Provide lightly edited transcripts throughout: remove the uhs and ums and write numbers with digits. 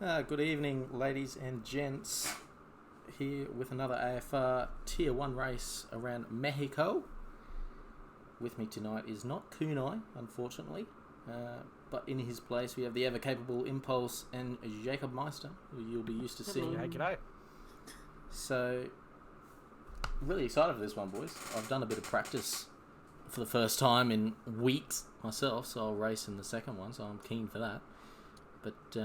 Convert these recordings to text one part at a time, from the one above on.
Good evening, ladies and gents. Here with another AFR Tier 1 race around Mexico. With me tonight is not Kunai, unfortunately, but in his place we have the ever-capable Impulse and Jacob Meister, who you'll be used to seeing. Hey, g'day. So, really excited for this one, boys. I've done a bit of practice for the first time in weeks myself, so I'll race in the second one, so I'm keen for that. But,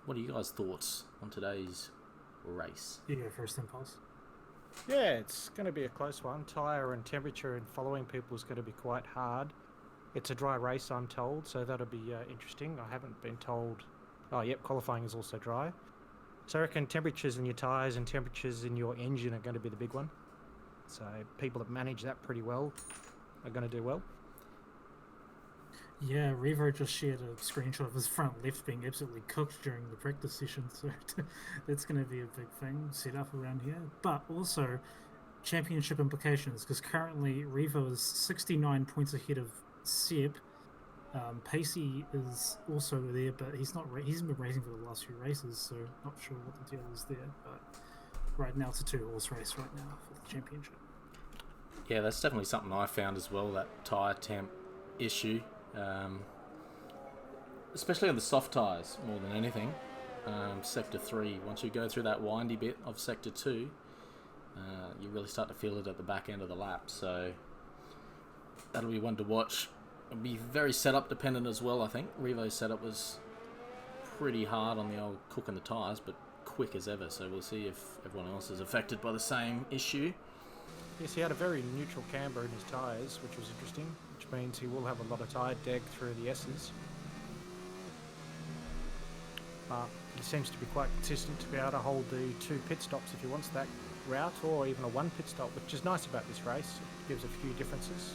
what are you guys' thoughts on today's race? You go first, Impulse. Yeah, it's going to be a close one. Tyre and temperature and following people is going to be quite hard. It's a dry race, I'm told, so that'll be interesting. I haven't been told... Oh, yep, qualifying is also dry. So I reckon temperatures in your tyres and temperatures in your engine are going to be the big one. So people that manage that pretty well are going to do well. Yeah, Revo just shared a screenshot of his front left being absolutely cooked during the practice session, so that's going to be a big thing set up around here. But also, championship implications, because currently Revo is 69 points ahead of Seb. Pacey is also there, but he hasn't been racing for the last few races, so not sure what the deal is there. But right now it's a two-horse race right now for the championship. Yeah, that's definitely something I found as well, that tyre temp issue. Especially on the soft tyres more than anything. Sector 3, once you go through that windy bit of Sector 2, you really start to feel it at the back end of the lap, so that'll be one to watch. It'll be very setup dependent as well, I think. Revo's setup was pretty hard on the old cooking the tyres, but quick as ever, so we'll see if everyone else is affected by the same issue. Yes, he had a very neutral camber in his tyres, which was interesting, which means he will have a lot of tyre deg through the S's. But he seems to be quite consistent to be able to hold the 2 pit stops if he wants that route, or even a 1 pit stop, which is nice about this race. It gives a few differences.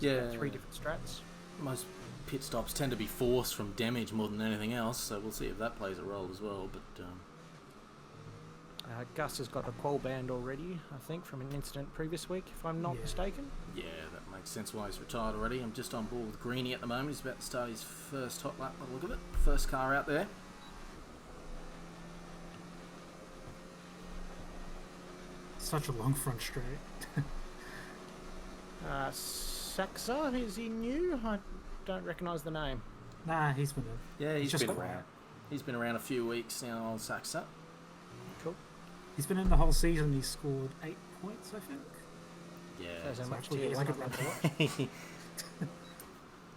There's about 3 different strats. Most pit stops tend to be forced from damage more than anything else, so we'll see if that plays a role as well. But Gus has got a qual band already, I think, from an incident previous week, if I'm not mistaken. Yeah, that makes sense why he's retired already. I'm just on board with Greenie at the moment. He's about to start his first hot lap by the look of it. First car out there. Such a long front straight. Saxa, is he new? I don't recognise the name. Nah, he's been in. Yeah, he's just been around. He's been around a few weeks now, old Saxa. Cool. He's been in the whole season. He scored 8 points, I think. Yeah. Shows how much actually he like like it.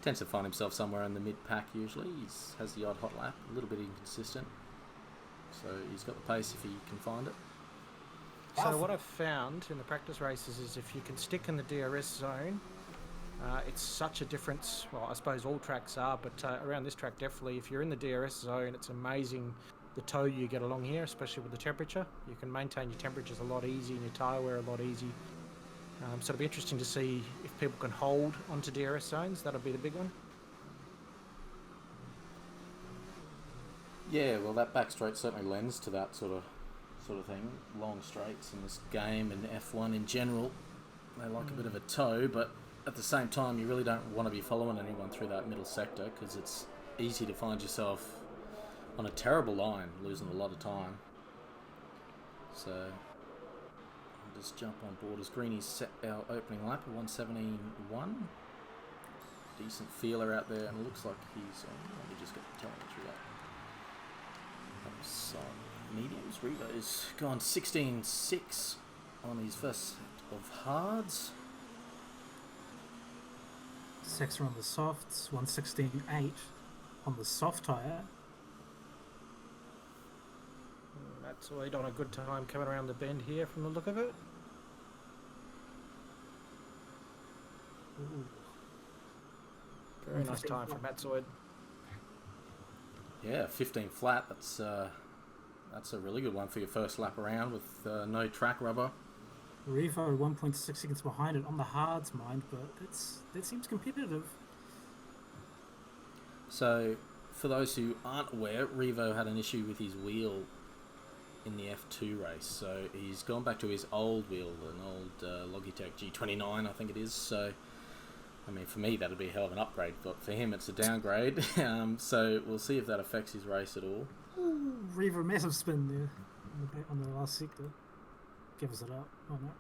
Tends to find himself somewhere in the mid-pack usually. He has the odd hot lap, a little bit inconsistent. So he's got the pace if he can find it. So what I've found in the practice races is if you can stick in the DRS zone, it's such a difference. Well, I suppose all tracks are, but around this track definitely, if you're in the DRS zone, it's amazing the tow you get along here, especially with the temperature. You can maintain your temperatures a lot easy and your tyre wear a lot easy. So it'll be interesting to see if people can hold onto DRS zones. That'll be the big one. Yeah, well, that back straight certainly lends to that sort of thing. Long straights in this game and F1 in general, they like a bit of a tow, but at the same time, you really don't want to be following anyone through that middle sector because it's easy to find yourself on a terrible line, losing a lot of time. So I'll just jump on board as Greenie's set our opening lap at 1:17.1. Decent feeler out there, and it looks like he's on. Let me just get the telemetry up. So mediums. Revo's gone 16.6 on his first set of hards. Saxer on the softs, 116.8 on the soft tyre. That's all on a good time coming around the bend here from the look of it. Ooh. Very nice time from Matzoid. Yeah, 15 flat. That's a really good one for your first lap around with no track rubber. Revo 1.6 seconds behind it on the hards, mind, but that seems competitive. So, for those who aren't aware, Revo had an issue with his wheel in the F2 race, so he's gone back to his old wheel, an old Logitech G29, I think it is. So I mean, for me, that'd be a hell of an upgrade, but for him, it's a downgrade. So we'll see if that affects his race at all. Ooh, Reaver, massive spin there on the last sector. Gives it up. Oh no.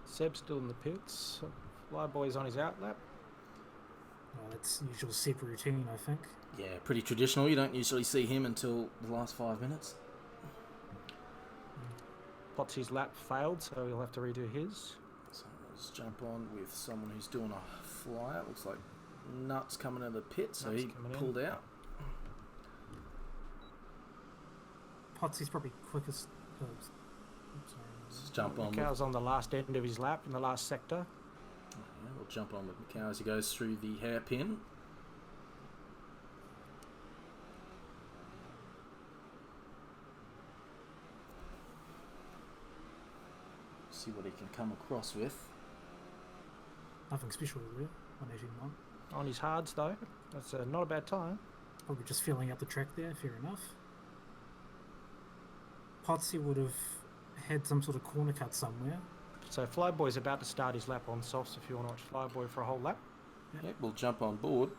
Seb's still in the pits. Flyboy's on his outlap. That's usual Seb routine, I think. Yeah, pretty traditional. You don't usually see him until the last 5 minutes. Potsy's lap failed, so he'll have to redo his. So let's jump on with someone who's doing a flyer. Looks like Nuts coming out of the pit, so Nuts he coming in. pulled out. Potsy's probably quickest. Sorry. Let's jump on. Macau's on the last end of his lap in the last sector. Yeah, we'll jump on with Macau as he goes through the hairpin. See what he can come across with. Nothing special there. 189. On his hards, though. That's not a bad time. Probably just feeling out the track there, fair enough. Potsy would have had some sort of corner cut somewhere. So Flyboy's about to start his lap on softs if you want to watch Flyboy for a whole lap. Yep, we'll jump on board.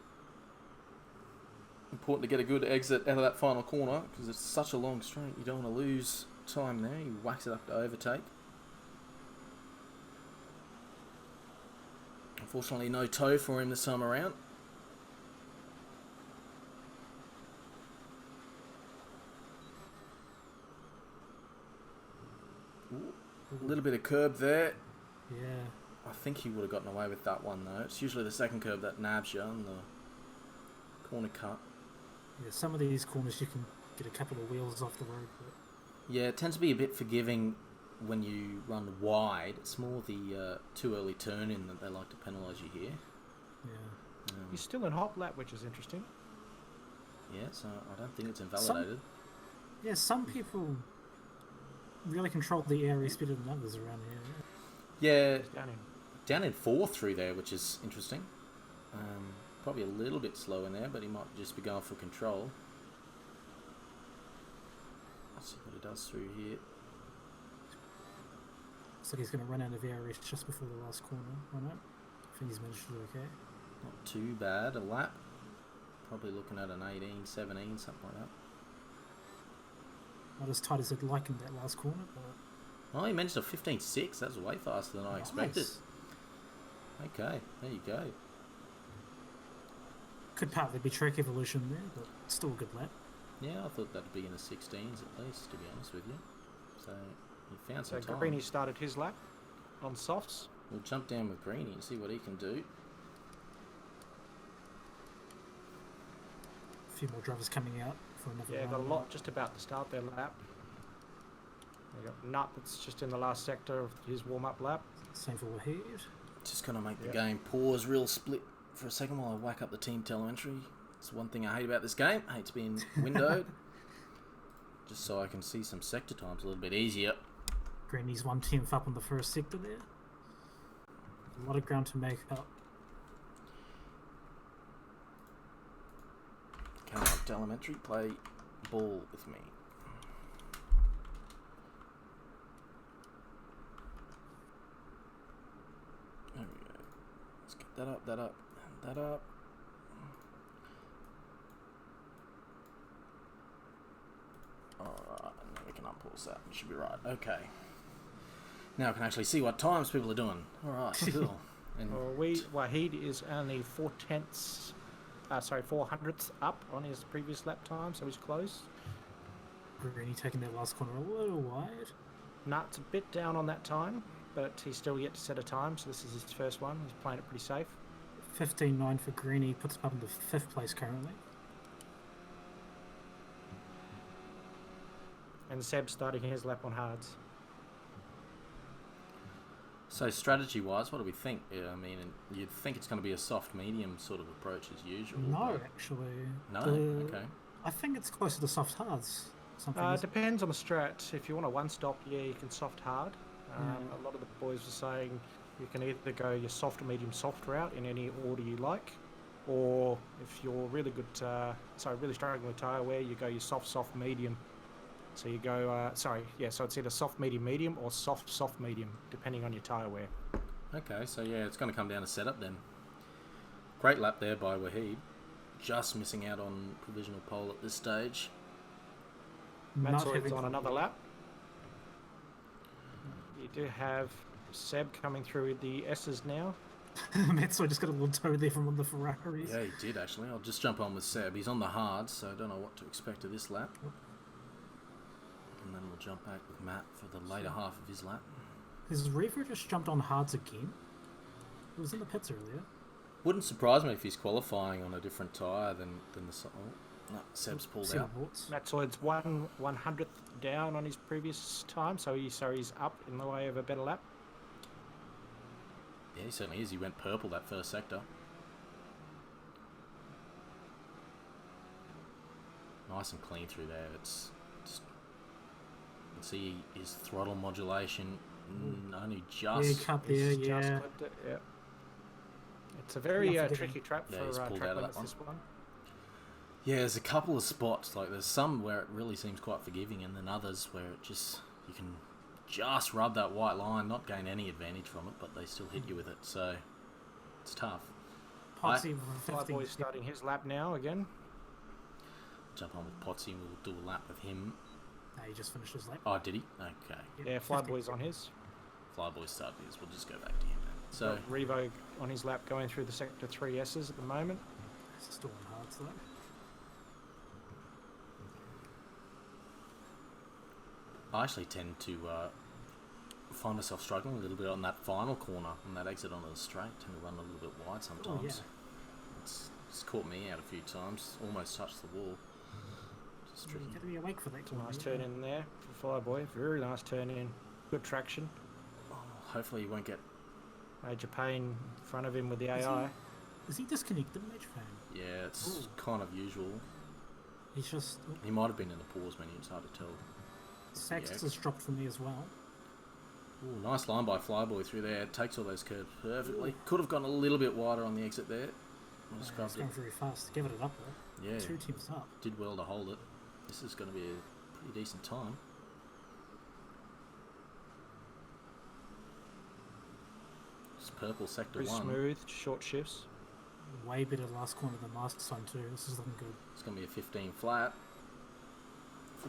Important to get a good exit out of that final corner because it's such a long straight. You don't want to lose time there. You wax it up to overtake. Unfortunately, no toe for him this time around. Ooh, a little bit of curb there. Yeah. I think he would have gotten away with that one though. It's usually the second curb that nabs you on the corner cut. Yeah, some of these corners you can get a couple of wheels off the road. But Yeah, it tends to be a bit forgiving when you run wide. It's more the too early turn in that they like to penalise you here. yeah. He's still in hot lap, which is interesting. Yeah, so I don't think it's invalidated. Yeah, some people really control the area better than others around here. Yeah, He's down in fourth through there, which is interesting. Probably a little bit slow in there, but he might just be going for control. Let's see what he does through here. Looks like he's going to run out of ARS just before the last corner. Why not? I think he's managed to do okay. Not too bad, a lap. Probably looking at an 18, 17, something like that. Not as tight as I'd like in that last corner, but Oh, he managed a 15.6. That's way faster than I expected. nice. Okay, there you go. Could partly be track evolution there, but still a good lap. Yeah, I thought that'd be in the 16s at least, to be honest with you. So he found So some time. Greeny started his lap on softs. We'll jump down with Greeny and see what he can do. A few more drivers coming out for another Yeah, run. got a lot just about to start their lap. We got Nut that's just in the last sector of his warm-up lap. Same for Wahid. Just gonna make the Yeah. game pause real split for a second while I whack up the team telemetry. It's one thing I hate about this game. I hate to being windowed. Just so I can see some sector times a little bit easier. Greeny's 1/10th up on the first sector there. A lot of ground to make up. Come on, telemetry, play ball with me. There we go. Let's get that up, that up, and that up. Alright, and then we can unpause that. It should be right. Okay. Now I can actually see what times people are doing. Alright, cool. And Well, Wahid is only 4 hundredths up on his previous lap time, so he's close. Greeny taking that last corner a little wide. Nut's a bit down on that time, but he's still yet to set a time, so this is his first one. He's playing it pretty safe. 15.9 for Greeny, puts him up in the 5th place currently. And Seb starting his lap on hards. so strategy-wise, what do we think? Yeah, I mean, you'd think it's going to be a soft medium sort of approach as usual. No, but- actually. No? The- Okay. I think it's closer to soft hards. Something It is- depends on the strat. If you want a one-stop, yeah, you can soft hard. A lot of the boys were saying you can either go your soft, medium, soft route in any order you like, or if you're really good, really struggling with tyre wear, you go your soft, medium. So you go, so it's either soft, medium, medium, or soft, soft, medium, depending on your tyre wear. Okay, so yeah, it's going to come down to setup then. Great lap there by Wahid. Just missing out on provisional pole at this stage. Matsoid's on another lap. You do have Seb coming through with the S's now. Matsoid just got a little toe there from one of the Ferraris. Yeah, he did actually. I'll just jump on with Seb. He's on the hards, so I don't know what to expect of this lap. And then we'll jump back with Matt for the later half of his lap. Has Reaver just jumped on hards again? It was in the pits earlier. Wouldn't surprise me if he's qualifying on a different tyre than the... Oh, no, Seb's pulled out. Matsoid's 1/100th down on his previous time, so he's up in the way of a better lap. Yeah, he certainly is. He went purple that first sector. Nice and clean through there. It's you can see his throttle modulation only just... Yeah, cut there, yeah. Clipped it, yeah. It's a very tricky trap for track limits, this one. Yeah, there's a couple of spots, like there's some where it really seems quite forgiving, and then others where it just, you can just rub that white line, not gain any advantage from it, but they still hit you with it, so it's tough. Flyboy's starting his lap now again. Jump on with Potsy and we'll do a lap with him. No, he just finished his lap. Oh, did he? Okay. Yeah, Flyboy's on his. Flyboy's started his, we'll just go back to him then. So Revo on his lap going through the sector 3 S's at the moment. Still on hards though. I actually tend to find myself struggling a little bit on that final corner, on that exit onto the straight. Tend to run a little bit wide sometimes. Oh, yeah. It's caught me out a few times. Almost touched the wall. Just tricky. You got to be awake for that corner. Nice turn in there for Flyboy. Very nice turn in. Good traction. Oh, hopefully he won't get... Major Payne in front of him with the AI. Is he disconnected, Major Payne? Yeah, it's kind of usual. He's just... He might have been in the pause menu, it's hard to tell. Sax has dropped for me as well. Ooh, nice line by Flyboy through there. Takes all those curves perfectly. Could have gone a little bit wider on the exit there. It's going very fast. Give it up though. Yeah. 2 teams up. Did well to hold it. This is going to be a pretty decent time. It's purple sector Pretty 1. smooth, short shifts. Way better last corner than last time too. This is looking good. It's going to be a 15 flat.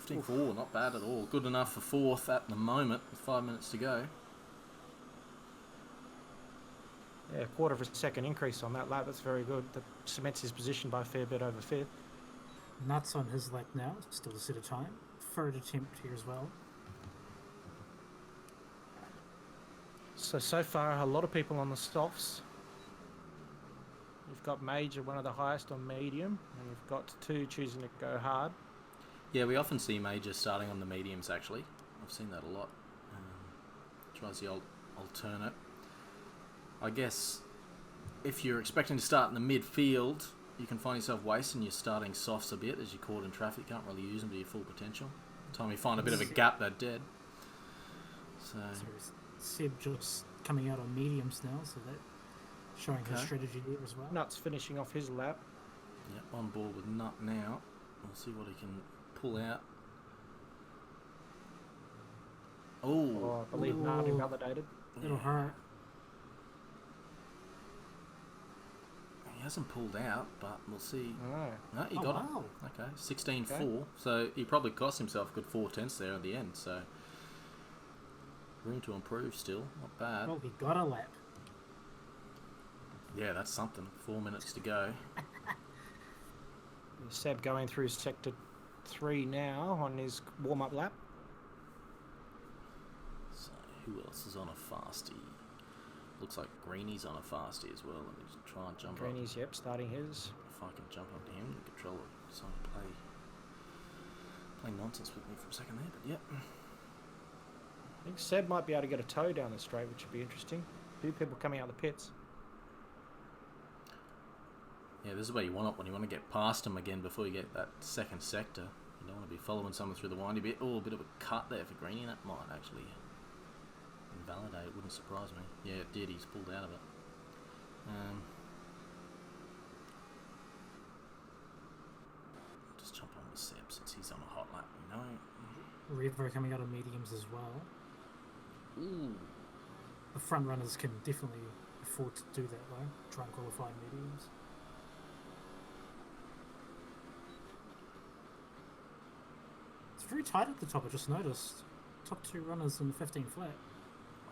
15.4, not bad at all. Good enough for 4th at the moment with 5 minutes to go. Yeah, 1/4 of a second increase on that lap. That's very good. That cements his position by a fair bit over 5th. Nuts on his lap now. Still a set of time. Third attempt here as well. So far, a lot of people on the softs. You've got Major, one of the highest on medium, and you've got 2 choosing to go hard. Yeah, we often see Major starting on the mediums actually. I've seen that a lot. Tries the old alternate. I guess if you're expecting to start in the midfield, you can find yourself wasting your starting softs a bit as you're caught in traffic. You can't really use them to your full potential. By the time you find a bit of a gap, they're dead. So Seb just coming out on mediums now, so that showing his strategy there as well. Nuts finishing off his lap. Yep, on board with Nut now. We'll see what he can pull out. Oh, I believe Nut invalidated. It'll hurt. He hasn't pulled out, but we'll see. No, he got it. Okay, 16.4. Okay. So he probably cost himself a good 4/10 there at the end. So room to improve still. Not bad. Well, he got a lap. Yeah, that's something. 4 minutes to go. Seb going through sector 3 now on his warm-up lap. So who else is on a fastie? Looks like Greeny's on a fastie as well. Let me just try and jump up. Greeny's, yep, starting his. If I can jump up to him, the controller decided to play nonsense with me for a second there, but yep. I think Seb might be able to get a toe down the straight, which would be interesting. 2 people coming out the pits. Yeah, this is where you want it when you want to get past them again before you get that second sector. You don't want to be following someone through the windy bit. Oh, a bit of a cut there for Greeny. That might actually invalidate. It wouldn't surprise me. Yeah, it did. He's pulled out of it. Just jump on with Seb since he's on a hot lap. You know. Revo coming out of mediums as well. Ooh. The front runners can definitely afford to do that though. Try and qualify in mediums. It's very tight at the top, I just noticed. Top 2 runners in the 15 flat.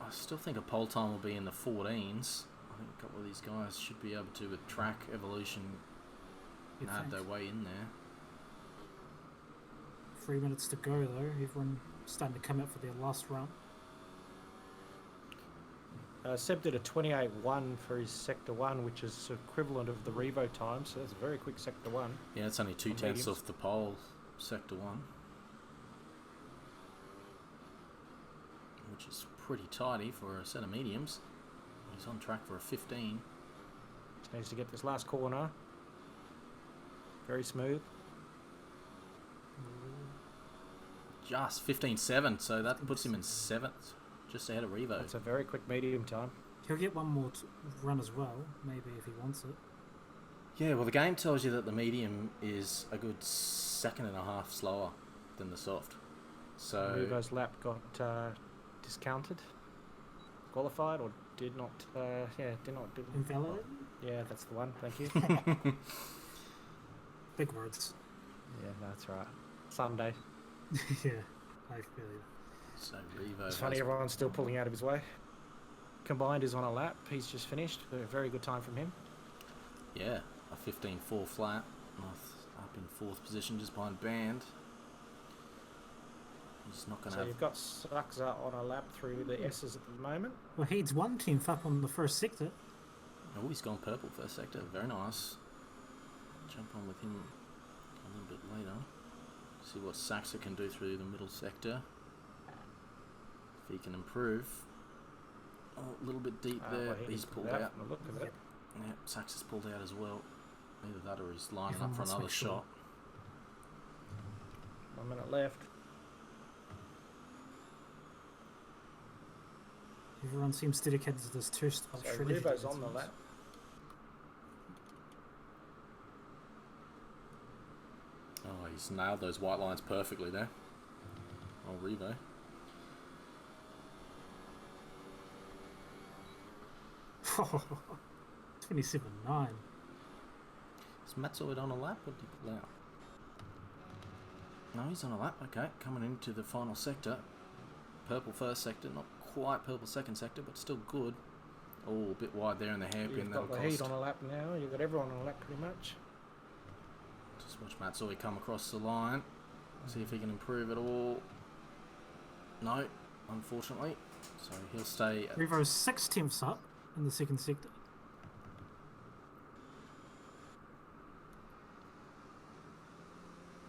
I still think a pole time will be in the 14s. I think a couple of these guys should be able to, with track evolution, nab their way in there. 3 minutes to go though. Everyone starting to come out for their last run. Seb did a 28.1 for his Sector 1, which is equivalent of the Revo time, so that's a very quick Sector 1. Yeah, it's only 2/10 off the pole, Sector 1. Which is pretty tidy for a set of mediums. He's on track for a 15. Just needs to get this last corner. Very smooth. Just 15.7, so that puts him in 7th, just ahead of Revo. That's a very quick medium time. He'll get one more run as well, maybe if he wants it. Yeah, well, the game tells you that the medium is a good 2.5 slower than the soft. So Revo's lap got discounted, qualified, or did not. Invalid? Yeah, that's the one. Thank you. Big words. Yeah, that's right. Sunday. Yeah, I feel you. So Revo. It's funny, everyone's still pulling out of his way. Combined is on a lap. He's just finished. A very good time from him. Yeah, a 15.4 flat. Up in 4th position, just behind Band. He's not going to. So you've got Suxa on a lap through the S's at the moment. Well, Heed's 1/10 up on the first sector. Oh, he's gone purple first sector. Very nice. Jump on with him a little bit later. See what Saxa can do through the middle sector. If he can improve. Oh, a little bit deep there. Well, He's pulled out out. from the look of it. Yeah, Saxa's pulled out as well. Either that or he's lining Everyone up for must another make sure. shot. 1 minute left. Everyone seems dedicated to this 2-stop So trilogy. Revo's on the lap. Oh, he's nailed those white lines perfectly there. Oh, Revo. Oh, 27.9. Is Matzoid on a lap or did he pull out? No, he's on a lap. Okay, coming into the final sector. Purple first sector, not quite purple second sector, but still good. Oh, a bit wide there in the hairpin. You've That'll got the Heat cost. on a lap now. You've got everyone on a lap pretty much. Just watch Matzoid come across the line. See if he can improve at all. No, unfortunately. So he'll stay at Revo's 6/10 up in the second sector.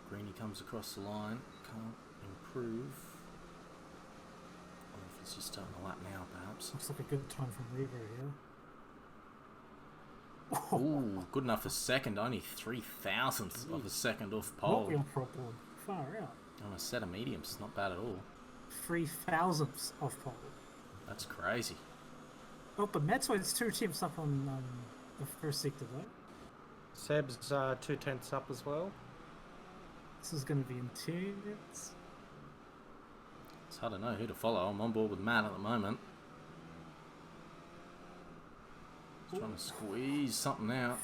Greeny comes across the line. Can't improve. Or if he's just starting a lap now, perhaps. Looks like a good time from Revo here. Ooh, good enough for second. Only 3,000th of a second off What pole. wheel problem? Far out. On a set of mediums. Not bad at all. 3,000ths off pole. That's crazy. Oh, but Matzoid's 2 attempts up on the first sector though. Seb's 2/10 up as well. This is going to be intense. It's hard to know who to follow. I'm on board with Matt at the moment. He's trying to squeeze something out.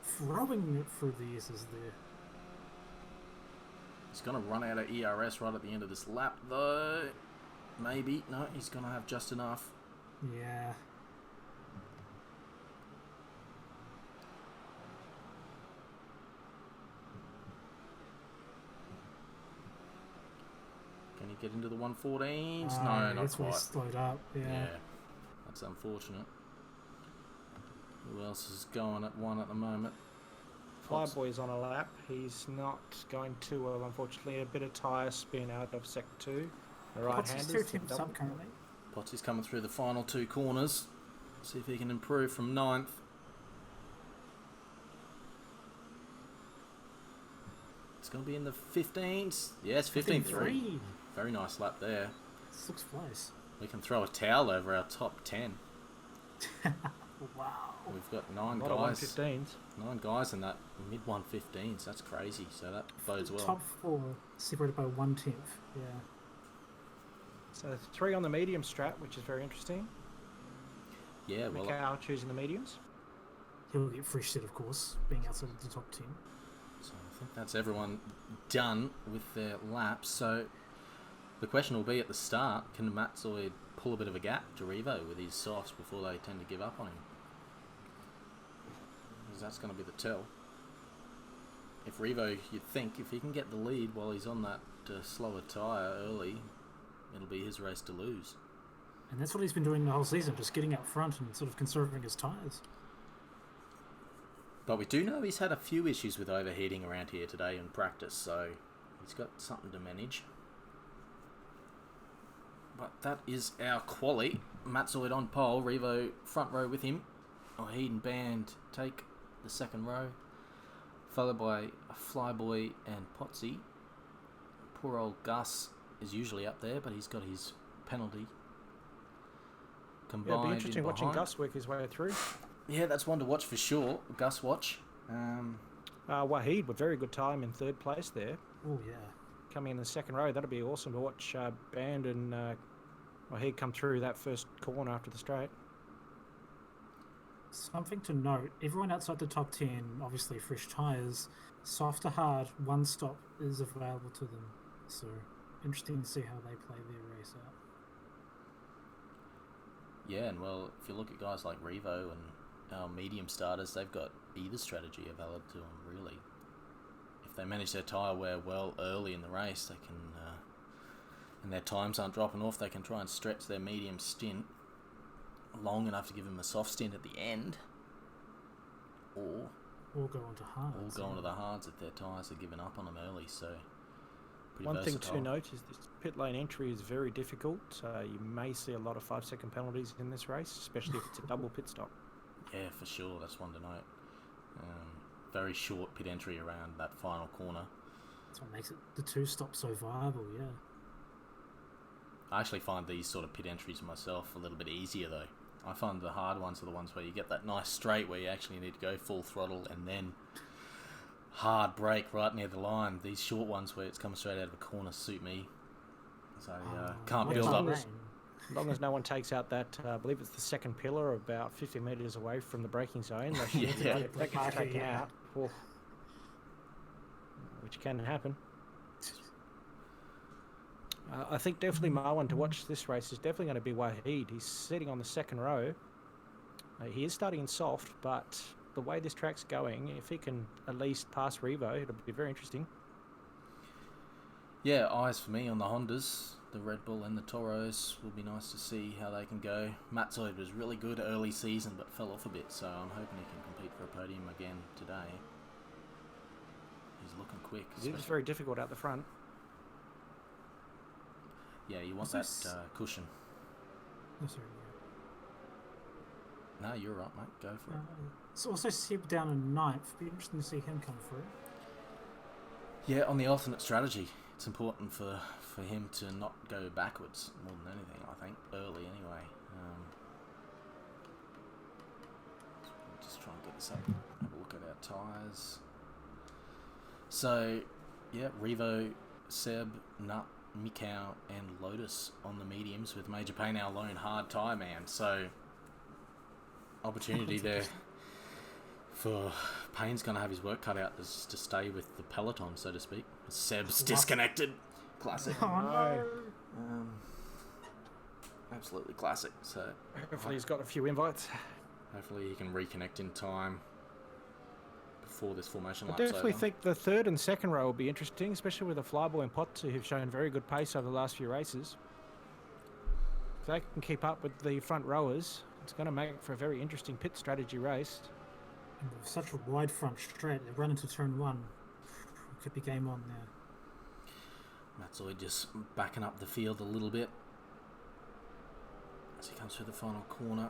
Throwing it through the S's there. He's going to run out of ERS right at the end of this lap, though. Maybe. No, he's going to have just enough. Yeah. Can he get into the 114s? Ah, No, not that's where he quite. slowed up. Yeah. That's unfortunate. Who else is going at one at the moment? Flyboy's on a lap. He's not going too well, unfortunately. A bit of tyre spin out of Sector 2. The What's his 2 right-handers. attempts up currently? Potsy's coming through the final two corners. See if he can improve from 9th. It's going to be in the 15s. Yes, 15.3. Very nice lap there. 6th place. We can throw a towel over our top 10. Wow. We've got A 9 lot of guys. 115s. 9 guys in that mid 115s. That's crazy. So that bodes well. Top 4 separated by 1/10. Yeah. So 3 on the medium strat, which is very interesting. Yeah, well, Macau choosing the mediums. He'll get fresh set, of course, being outside of the top 10. so I think that's everyone done with their laps. So the question will be at the start, can Matzoid pull a bit of a gap to Revo with his softs before they tend to give up on him? Because that's going to be the tell. If Revo, you'd think, if he can get the lead while he's on that slower tyre early, it'll be his race to lose. And that's what he's been doing the whole season, just getting up front and sort of conserving his tyres. But we do know he's had a few issues with overheating around here today in practice, so he's got something to manage. But that is our quali. Matzoid on pole, Revo front row with him. Wahid and Band take the second row, followed by Flyboy and Potsy. Poor old Gus is usually up there, but he's got his penalty combined. Yeah, it'll be interesting watching behind. Gus work his way through. Yeah, that's one to watch for sure. Gus watch. Wahid with very good time in third place there. Oh, yeah. Coming in the second row, that'll be awesome to watch Band and Wahid come through that first corner after the straight. Something to note, everyone outside the top 10, obviously fresh tyres, soft to hard, one stop is available to them. So, interesting to see how they play their race out. Yeah, and well, if you look at guys like Revo and our medium starters, they've got either strategy available to them, really. If they manage their tyre wear well early in the race, they can, and their times aren't dropping off, they can try and stretch their medium stint long enough to give them a soft stint at the end, or go on to hards. Or go onto the hards if their tyres are giving up on them early, so pretty One versatile. thing to note is this pit lane entry is very difficult. You may see a lot of 5-second penalties in this race, especially if it's a double pit stop. Yeah, for sure, that's one to note. Very short pit entry around that final corner. That's what makes it the 2 stop so viable, yeah. I actually find these sort of pit entries myself a little bit easier though. I find the hard ones are the ones where you get that nice straight where you actually need to go full throttle and then hard brake right near the line. These short ones where it's coming straight out of a corner suit me. So can't what build about up. rain? As long as no one takes out that, I believe it's the second pillar about 50 metres away from the braking zone. That should Yeah. that gets taken Yeah. out. Oh. Which can happen. I think definitely my one to watch this race is definitely going to be Wahid. He's sitting on the second row. He is starting in soft, but the way this track's going, if he can at least pass Revo, it'll be very interesting. Yeah, eyes for me on the Hondas. The Red Bull and the Toros will be nice to see how they can go. Matzoid was really good early season but fell off a bit, so I'm hoping he can compete for a podium again today. He's looking quick. It was very difficult out the front. Yeah, you want Was that this- cushion. Oh, sorry, No, you're right, mate. Go for yeah. it. It's also Seb down in 9th. Be interesting to see him come through. Yeah, on the alternate strategy, it's important for him to not go backwards more than anything, I think, early anyway. Just try and get this up, have a look at our tyres. So, yeah, Revo, Seb, Nut, Mikau and Lotus on the mediums with Major Payne, our lone hard tyre man. So, opportunity there for Payne's going to have his work cut out to stay with the peloton, so to speak. Seb's disconnected. Classic. Oh, no. Absolutely classic. So Hopefully he's got a few invites. hopefully he can reconnect in time before this formation I lap's definitely over. think the third and second row will be interesting, especially with the Flyboy and Potsu who've shown very good pace over the last few races. If they can keep up with the front rowers, it's going to make for a very interesting pit strategy race. And with such a wide front straight, they run into turn 1. It could be game on there. Matzoid just backing up the field a little bit as he comes through the final corner.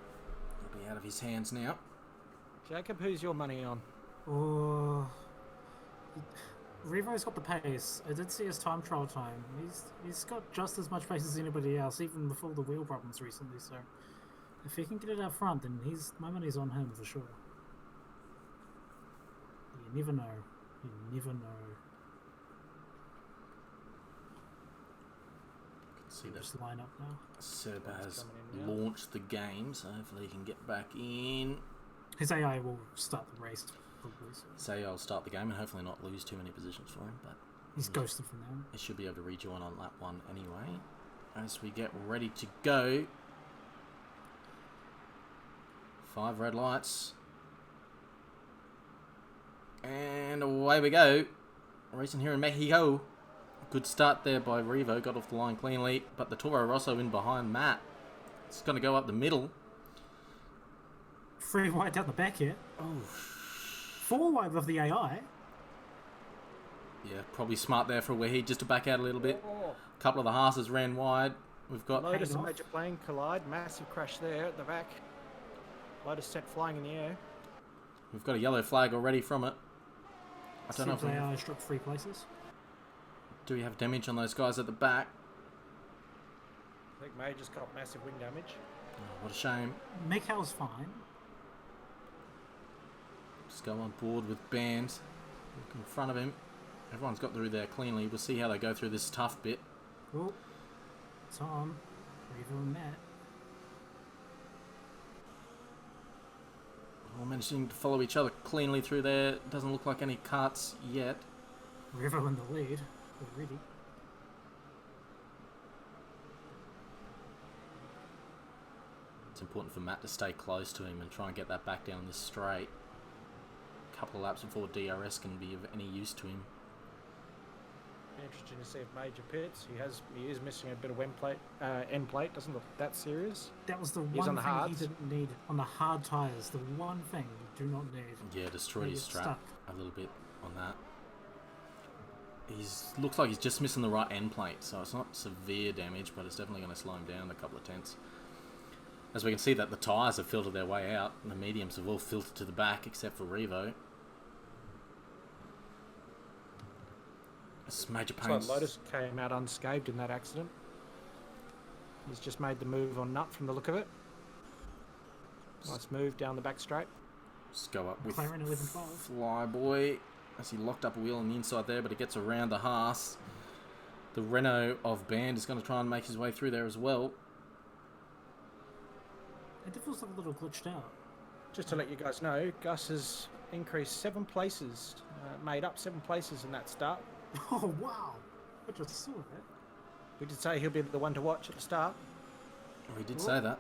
It'll be out of his hands now. Jacob, who's your money on? Oh, Revo's got the pace. I did see his time trial time. He's got just as much pace as anybody else, even before the wheel problems recently. So if he can get it out front, then my money's on him for sure. You never know. You never know. See that Just line up now. Seb has coming in now. launched the game, so hopefully he can get back in. His AI will start the race, probably. So Say I'll start the game and hopefully not lose too many positions for him, but he's ghosted for now. he should be able to rejoin on lap 1 anyway. As we get ready to go. 5 red lights. And away we go. Racing here in Mexico. Good start there by Revo. Got off the line cleanly. But the Toro Rosso in behind Matt. It's going to go up the middle. 3 wide down the back here. Oh, 4 wide of the AI. yeah, probably smart there for Wehe just to back out a little bit. Oh, A couple of the Haas's ran wide. We've got Lotus Paid and off. Major Plane collide. Massive crash there at the back. Lotus sent flying in the air. we've got a yellow flag already from it. I don't know if Seb's we AI has dropped 3 places. do we have damage on those guys at the back. I think Major's got massive wing damage. Oh, what a shame. Mikhail's fine. Just go on board with Band. Look in front of him. Everyone's got through there cleanly. We'll see how they go through this tough bit. Oh, Tom, Revo and Matt. All managing to follow each other cleanly through there. Doesn't look like any cuts yet. Revo in the lead already. It's important for Matt to stay close to him and try and get that back down this straight. A couple of laps before DRS can be of any use to him. Be interesting to see if Major pits. He is missing a bit of end plate. Doesn't look that serious. That was the He's one on the thing he hards. didn't need on the hard tyres. The one thing you do not need. Yeah, destroyed They his get strap stuck. a little bit on that. Looks like he's just missing the right end plate, so it's not severe damage, but it's definitely going to slow him down a couple of tenths. As we can see that the tyres have filtered their way out, and the mediums have all filtered to the back except for Revo. It's major So pains. Lotus came out unscathed in that accident. He's just made the move on Nut from the look of it. Nice move down the back straight. Just go up with McLaren 11-12. Flyboy as he locked up a wheel on the inside there, but it gets around the Haas. The Renault of Band is going to try and make his way through there as well. It feels like a little glitched out. Just to let you guys know, Gus has increased 7 places, made up 7 places in that start. Oh wow! I just saw that. We did say he'll be the one to watch at the start. We did say that.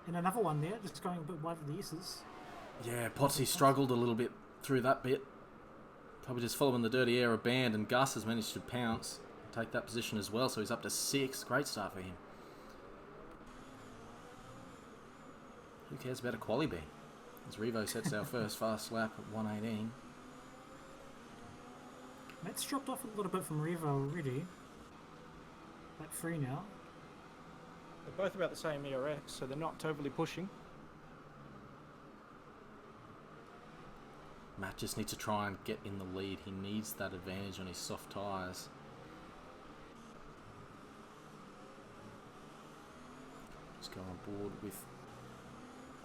And another one there, just going a bit wide of the S's. Yeah, Potsy struggled a little bit through that bit. Probably just following the dirty air of Band, and Gus has managed to pounce, take that position as well, so he's up to 6. Great start for him. Who cares about a quali B? As Revo sets our first fast lap at 1:18. Matt's dropped off a little bit from Revo already. Lap 3 now. They're both about the same ERX, so they're not totally pushing. Matt just needs to try and get in the lead. He needs that advantage on his soft tyres. Just go on board with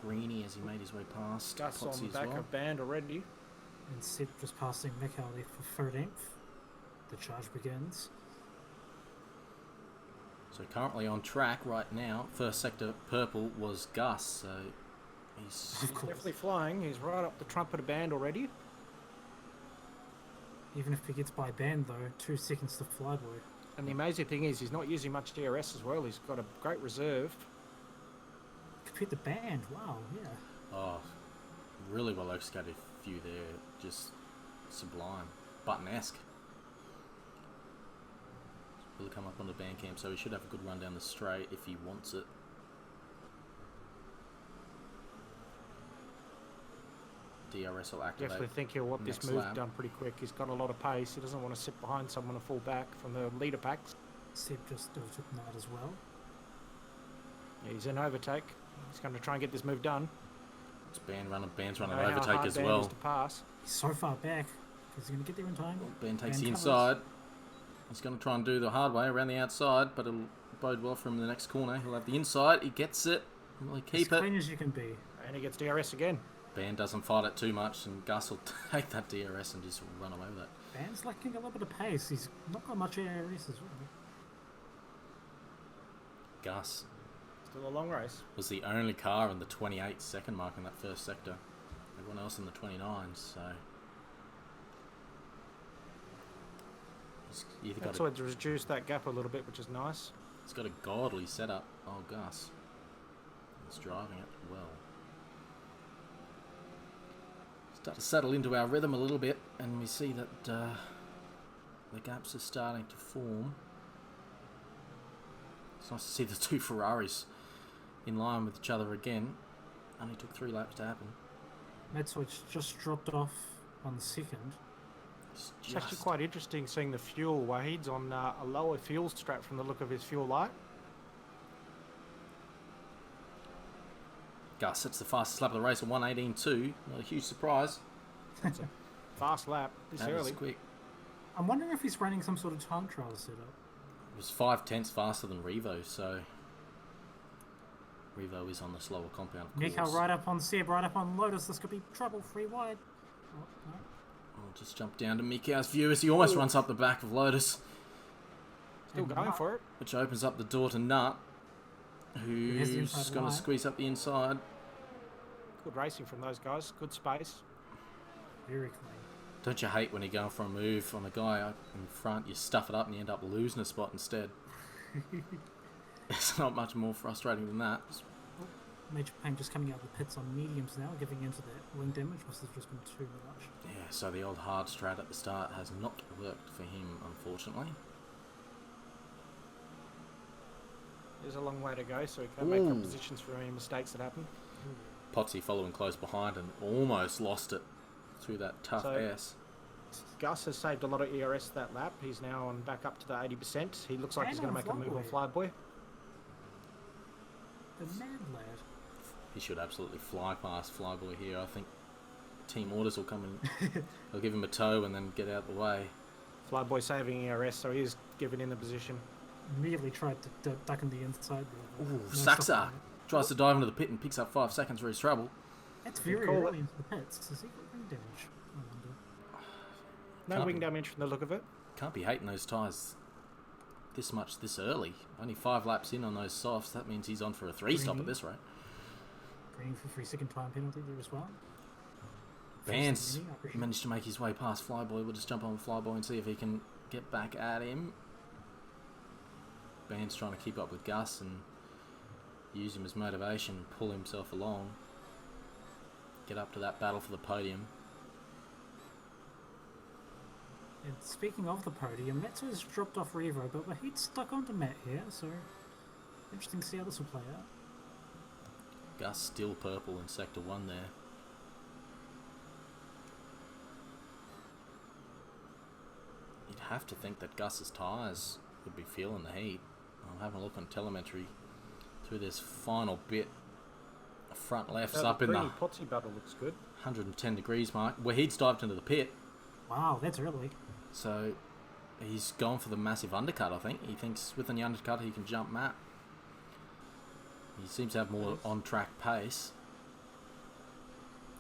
Greeny as he made his way past Gus on Potsy the as back well. of Band already. And Seb just passing Mikhail there for 13th. The charge begins. So currently on track right now, first sector purple was Gus, so he's Of course. Definitely flying. He's right up the trumpet of Band already. Even if he gets by Band though, 2 seconds to Flyboy. And the amazing thing is he's not using much DRS as well. He's got a great reserve. Compared to Band, wow, yeah. oh, really well executed few there, just sublime, button-esque. Really come up on the band camp, so he should have a good run down the straight if he wants it. DRS will activate. Definitely think he'll want this next move lap. done pretty quick. He's got a lot of pace. He doesn't want to sit behind someone and fall back from the leader packs. Seb just took that as well. Yeah, he's in overtake. He's going to try and get this move done. It's Band's running Know how overtake hard as Band well. is to pass. He's so far back. Is he going to get there in time? Band takes Band the covers. inside. He's going to try and do the hard way around the outside, but it'll bode well for him in the next corner. He'll have the inside. He gets it. Will he keep as it? clean as you can be. And he gets DRS again. Band doesn't fight it too much, and Gus will take that DRS and just run away with it. Band's lacking a little bit of pace. He's not got much ARS as well. Gus Still a long race. was the only car in the 28 second mark in that first sector. Everyone else in the 29s, so he's either got That's why to reduce that gap a little bit, which is nice. he's got a godly setup. Oh, Gus. He's driving it well. Start to settle into our rhythm a little bit, and we see that the gaps are starting to form. It's nice to see the two Ferraris in line with each other again. Only took 3 laps to happen. Metzwich just dropped off on the second. It's It's actually quite interesting seeing the fuel. Wahid's on a lower fuel strap from the look of his fuel light. Gus, it's the fastest lap of the race at 1:18.2. Not a huge surprise. That's a fast lap this That was early. quick. I'm wondering if he's running some sort of time trial setup. It was 5/10 faster than Revo, so Revo is on the slower compound, of Nico course. right up on Seb, right up on Lotus. This could be trouble, free wide. Oh, no. I'll just jump down to Mikau's view as he almost runs up the back of Lotus, Still And going Nut. for it. which opens up the door to Nut, Here's the who's inside going to line. squeeze up the inside. Good racing from those guys. Good space. Very clean. Don't you hate when you go for a move on a guy up in front, you stuff it up and you end up losing a spot instead? It's not much more frustrating than that. Major Pain just coming out of the pits on mediums now, giving into that wing damage. Must have just been too much. Yeah, so the old hard strat at the start has not worked for him, unfortunately. There's a long way to go, so he can't make Ooh. up positions for any mistakes that happen. Potsy following close behind and almost lost it through that tough So- S. Gus has saved a lot of ERS that lap. He's now on back up to the 80%. He looks like he's And going to on make a move on Flyboy. Flyboy. The mad lad. He should absolutely fly past Flyboy here. I think team orders will come in. They'll give him a tow and then get out of the way. Flyboy saving ERS, so he is given in the position. Immediately tried to duck in the inside. But Ooh, no Saxa stopping it. tries to dive into the pit and picks up 5 seconds for his trouble. That's very Call early it. into the pits. Does he get wing damage? I wonder. No Can't wing be. damage from the look of it. Can't be hating those tyres this much this early. Only 5 laps in on those softs. That means he's on for a 3-stop at this rate. Green for 3-second time penalty there as well. Vance First mini, I presume. managed to make his way past Flyboy. We'll just jump on Flyboy and see if he can get back at him. Vance trying to keep up with Gus and use him as motivation, pull himself along, get up to that battle for the podium. And speaking of the podium, Matsu's dropped off Revo, but Wahid's stuck onto Matt here, so interesting to see how this will play out. Gus still purple in sector 1 there. You'd have to think that Gus's tyres would be feeling the heat. I'm having a look on telemetry through this final bit. Front left's up in the Greeny Potsy battle looks good. 110 degrees mark. Wahid's dived into the pit, Wow, that's early. so he's gone for the massive undercut, I think. He thinks with the undercut he can jump Matt. He seems to have more on-track pace.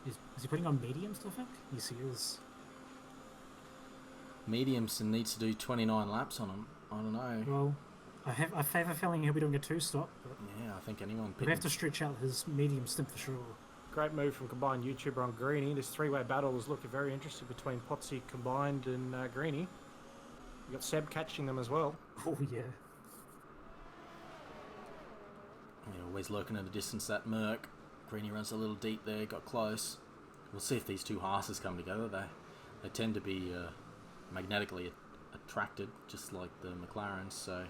Is he putting on mediums, I think? Yes, he is. Mediums and needs to do 29 laps on him. I don't know. Well, I have a feeling he'll be doing a 2-stop, but Yeah, I think anyone we pitting. have to stretch out his medium stint for sure. Great move from combined YouTuber on Greeny. This three-way battle is looking very interesting between Potsy combined and Greeny. You got Seb catching them as well. Oh yeah. Yeah, always lurking in the distance, that Merc. Greeny runs a little deep there, got close. We'll see if these two Haas's come together. They tend to be magnetically attracted, just like the McLarens, so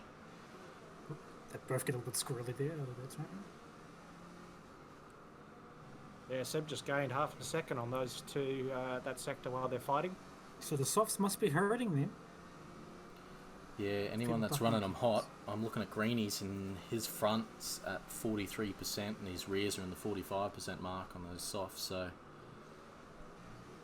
They both get a little bit squirrely there out of that turn. Yeah, Seb just gained half a second on those two, that sector while they're fighting. So the softs must be hurting them. yeah, anyone that's running them hot, I'm looking at Greeny's and his front's at 43% and his rears are in the 45% mark on those softs, so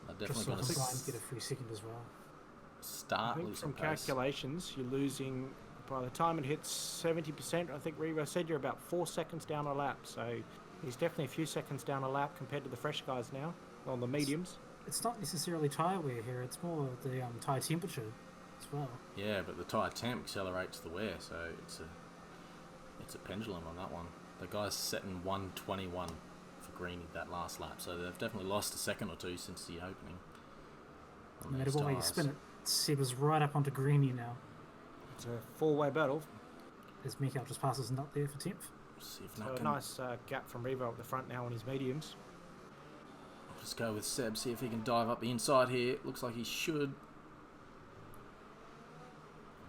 they're Just definitely so going to combined get a free second as well. I start think losing from pace. calculations, you're losing, by the time it hits 70%, I think Revo said you're about 4 seconds down a lap. So he's definitely a few seconds down a lap compared to the fresh guys now, on the mediums. It's not necessarily tyre wear here, it's more the tyre temperature as well. Yeah, but the tyre temp accelerates the wear, so It's a pendulum on that one. The guy's setting 121 for Greeny that last lap, so they've definitely lost a second or two since the opening. No matter what way you spin it, Seb is right up onto Greeny now. It's a four-way battle. As Mikhail just passes Nut there for 10th. See if So a nice gap from Revo up the front now on his mediums. I'll just go with Seb, see if he can dive up the inside here. Looks like he should.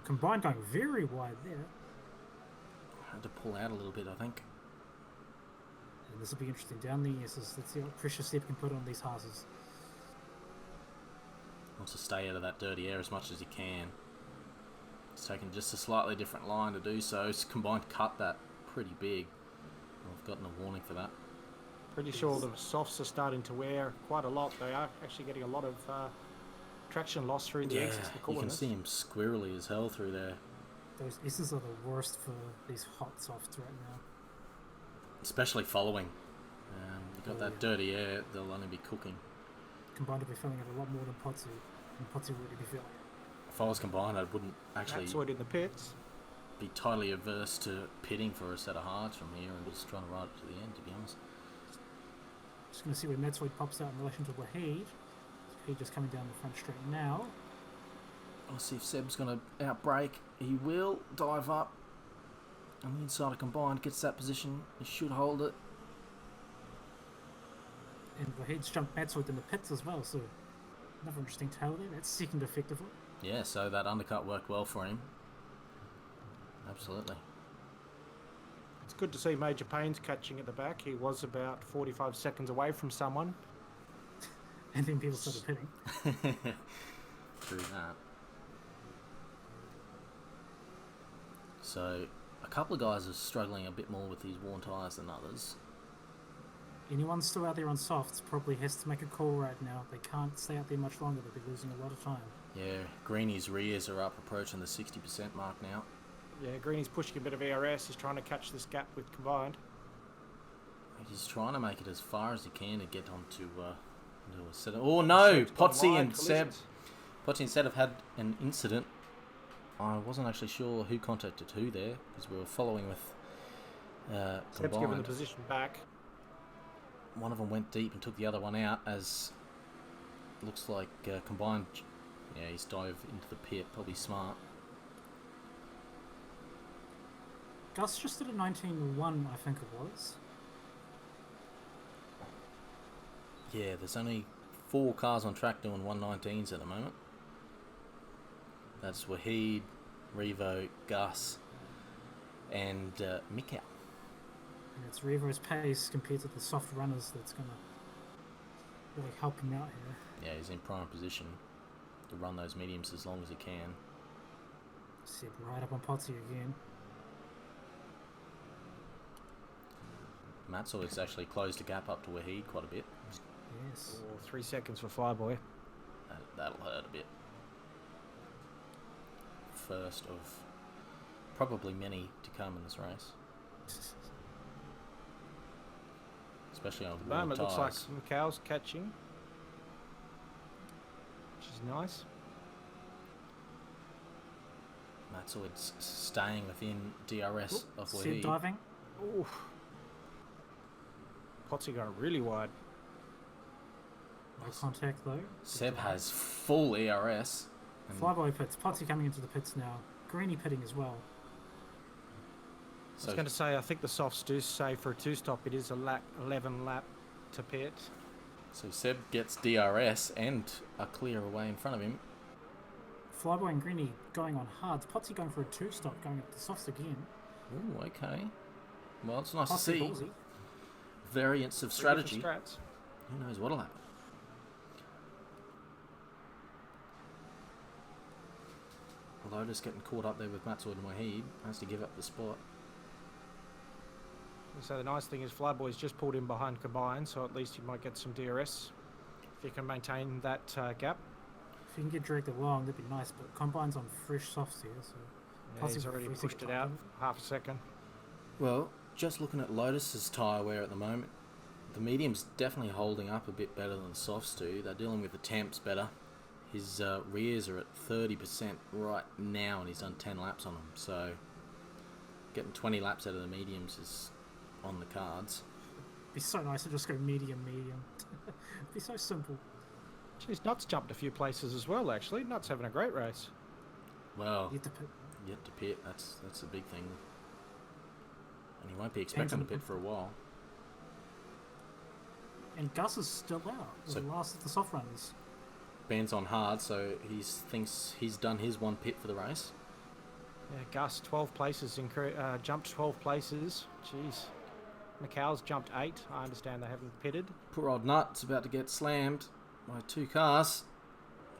Combined going very wide there. Had to pull out a little bit, I think. And this will be interesting. Down the S's, let's see what pressure Seb can put on these Haas's. Wants to stay out of that dirty air as much as he can. He's taken just a slightly different line to do so. It's combined cut that pretty big. I've gotten a warning for that. Pretty sure the softs are starting to wear quite a lot. They are actually getting a lot of traction loss through the exits. You can see him squirrely as hell through there. Those S's are the worst for these hot softs right now. Especially following. You've got that dirty air, they'll only be cooking. Combined will be feeling it a lot more than Potsu. And Potsu will already be feeling it. If I was combined, I wouldn't actually in the pits. Be totally averse to pitting for a set of hards from here and just trying to ride it to the end, to be honest. Just going to see where Matsoid pops out in relation to Wahid. Wahid just coming down the front straight now. I'll see if Seb's going to outbrake. He will dive up on the inside of combined, gets that position. He should hold it. And Wahid's jumped Matsoid in the pits as well, so another interesting tail there. That's second effectively. Yeah, so that undercut worked well for him. Absolutely. It's good to see Major Payne's catching at the back. He was about 45 seconds away from someone. And then people started pitting. True that. So, a couple of guys are struggling a bit more with these worn tyres than others. Anyone still out there on softs probably has to make a call right now. They can't stay out there much longer. They'll be losing a lot of time. Yeah, Greeny's rears are up, approaching the 60% mark now. Yeah, Greeny's pushing a bit of ARS. He's trying to catch this gap with combined. He's trying to make it as far as he can to get onto a set. Oh no! Potsy and Seb have had an incident. I wasn't actually sure who contacted who there because we were following with Seb's given the position back. One of them went deep and took the other one out as looks like combined. Yeah, he's dived into the pit. Probably smart. Gus just did a 19.1, I think it was. Yeah, there's only 4 cars on track doing 119s at the moment. That's Wahid, Revo, Gus, and Mikhail. And it's Revo's pace compared to the soft runners that's going to really help him out here. Yeah, he's in prime position to run those mediums as long as he can. Seb right up on Potsy again. Matsoid's actually closed the gap up to Wahid quite a bit. Yes. 3 seconds for Flyboy. That'll hurt a bit. First of probably many to come in this race. Especially on At the moment, it looks tyres. like Mikhail's catching, which is nice. Matsoid's staying within DRS of Seb Wahid. diving. Oof. Potsy going really wide. No contact though. Seb has full ERS. and Flyboy pits. Potsy coming into the pits now. Greeny pitting as well. I was going to say, I think the softs do say for a 2-stop it is a 11 lap to pit. So Seb gets DRS and a clear away in front of him. Flyboy and Greeny going on hards. Potsy going for a 2-stop, going up the softs again. Ooh, okay. Well, it's nice Potsy to see. ballsy. Variants of strategy. Strats. Who knows what'll happen? Lotus getting caught up there with Matsoid and Wahid. Has to give up the spot. So the nice thing is Flyboy's just pulled in behind combined, so at least you might get some DRS if you can maintain that gap. If you can get dragged along, that'd be nice, but Combine's on fresh softs here, so... Yeah, he's already pushed it out half a second. Well, just looking at Lotus's tyre wear at the moment, the medium's definitely holding up a bit better than the softs do. They're dealing with the temps better. His rears are at 30% right now, and he's done 10 laps on them, so getting 20 laps out of the mediums is on the cards. It'd be so nice to just go medium. It'd be so simple. Geez, Nuts jumped a few places as well, actually. Nuts having a great race. Well, Yet to pit. yet to pit. That's a big thing. And he won't be expecting to pit for a while. And Gus is still out. So- The last of the soft runners. Ben's on hard, so he thinks he's done his one pit for the race. Yeah, Gus, 12 places, jumped 12 places. Jeez. Macau's jumped 8. I understand they haven't pitted. Poor old Nut's about to get slammed by 2 cars.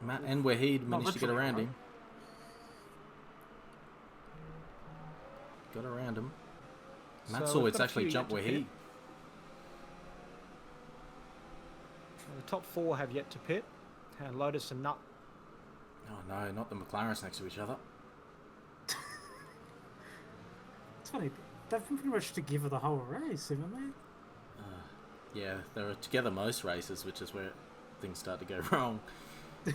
Matt and Wahid managed to get literally, around right? him. Got around him. Matt So saw we've it's got a actually few jumped yet to pit. Wahid. The top 4 have yet to pit. Lotus and Nut. Oh no, not the McLarens next to each other. It's funny. They've been pretty much together the whole race, haven't they? Yeah, they were together most races, which is where things start to go wrong. Yeah.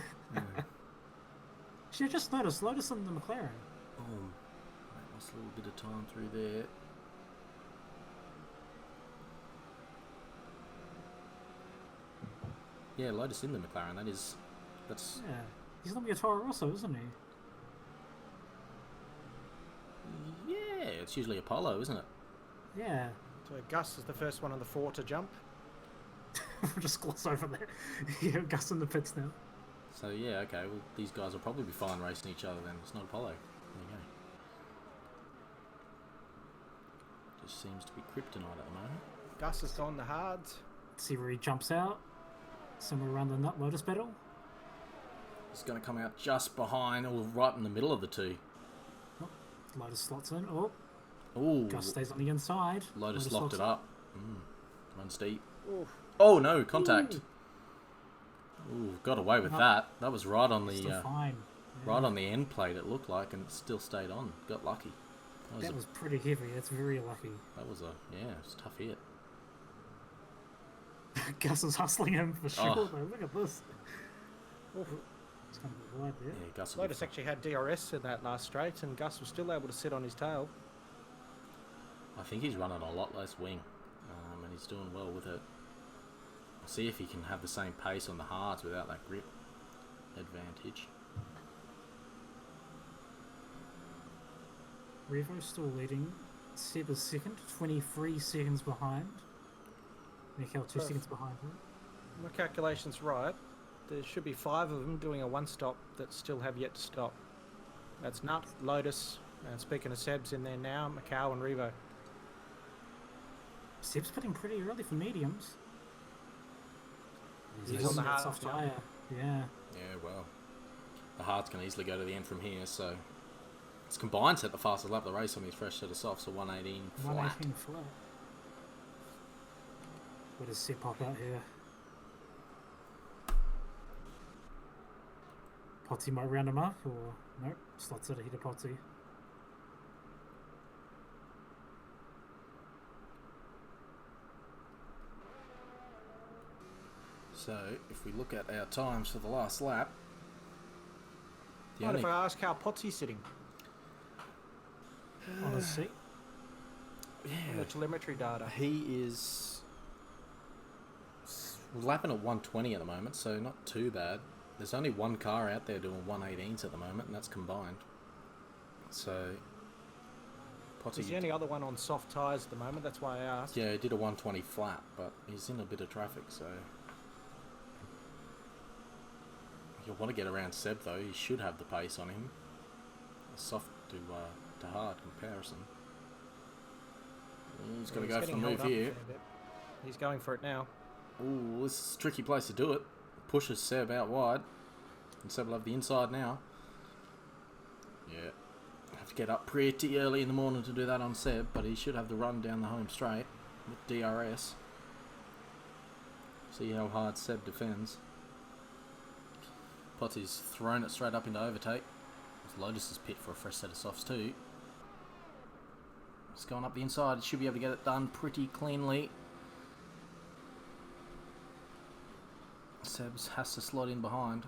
She just noticed Lotus and the McLaren. Oh, that lost a little bit of time through there. Yeah, Lotus in the McLaren. That's Yeah. He's normally a Toro Rosso, isn't he? yeah. It's usually Apollo, isn't it? Yeah. So Gus is the first one on the 4 to jump. We'll just gloss over that. Yeah, Gus in the pits now. So yeah, okay. Well, these guys will probably be fine racing each other then. It's not Apollo. There you go. Just seems to be kryptonite at the moment. Gus has gone the hards. See where he jumps out. Somewhere around the Nut Lotus battle. It's going to come out just behind, or right in the middle of the two. Lotus slots in. Oh, Ooh, Gus stays on the inside. Lotus locked it slots up. Run steep. Oof. Oh no, contact. Ooh, got away with No. that. That was right on in. Still the fine. Yeah. right on the end plate. It looked like, and it still stayed on. Got lucky. That was pretty heavy. That's very lucky. That was a it's a tough hit. Gus is hustling him for sure. Oh. Though. Look at this. Oof. It's going to be wide there. Yeah, Gus. will be Lotus fine. actually had DRS in that last straight, and Gus was still able to sit on his tail. I think he's running a lot less wing, and he's doing well with it. I'll see if he can have the same pace on the hards without that grip advantage. Revo still leading. Seb is second, 23 seconds behind. Mikhail 2 seconds behind him. My calculation's right. There should be 5 of them doing a one-stop that still have yet to stop. That's Nut, Lotus, and speaking of Seb's in there now, Macau and Revo. Seb's pitting pretty early for mediums. He's using on the that hard soft jump. tyre. Yeah. Yeah, well, the hards can easily go to the end from here, so it's combined set the fastest lap of the race on his fresh set of softs, so 118 flat. 118 flat. Where does Seb pop out here? Potty might round him up, or nope, slots it ahead of Potty. So, if we look at our times for the last lap, the Mind only, if I ask how Potsy's sitting On his seat. on the telemetry data? he is lapping at 120 at the moment, so not too bad. There's only one car out there doing 118s at the moment, and that's combined. So, Potty, He's the only other one on soft tyres at the moment, that's why I asked. yeah, he did a 120 flat, but he's in a bit of traffic, so you'll want to get around Seb though. He should have the pace on him. A soft to hard comparison. He's got to go for the getting held move up a here. fair bit. He's going for it now. Ooh, this is a tricky place to do it. Pushes Seb out wide. And Seb will have the inside now. Yeah. Have to get up pretty early in the morning to do that on Seb, but he should have the run down the home straight with DRS. See how hard Seb defends. Potty's thrown it straight up into overtake. Lotus is pit for a fresh set of softs too. It's going up the inside. Should be able to get it done pretty cleanly. Sebs has to slot in behind.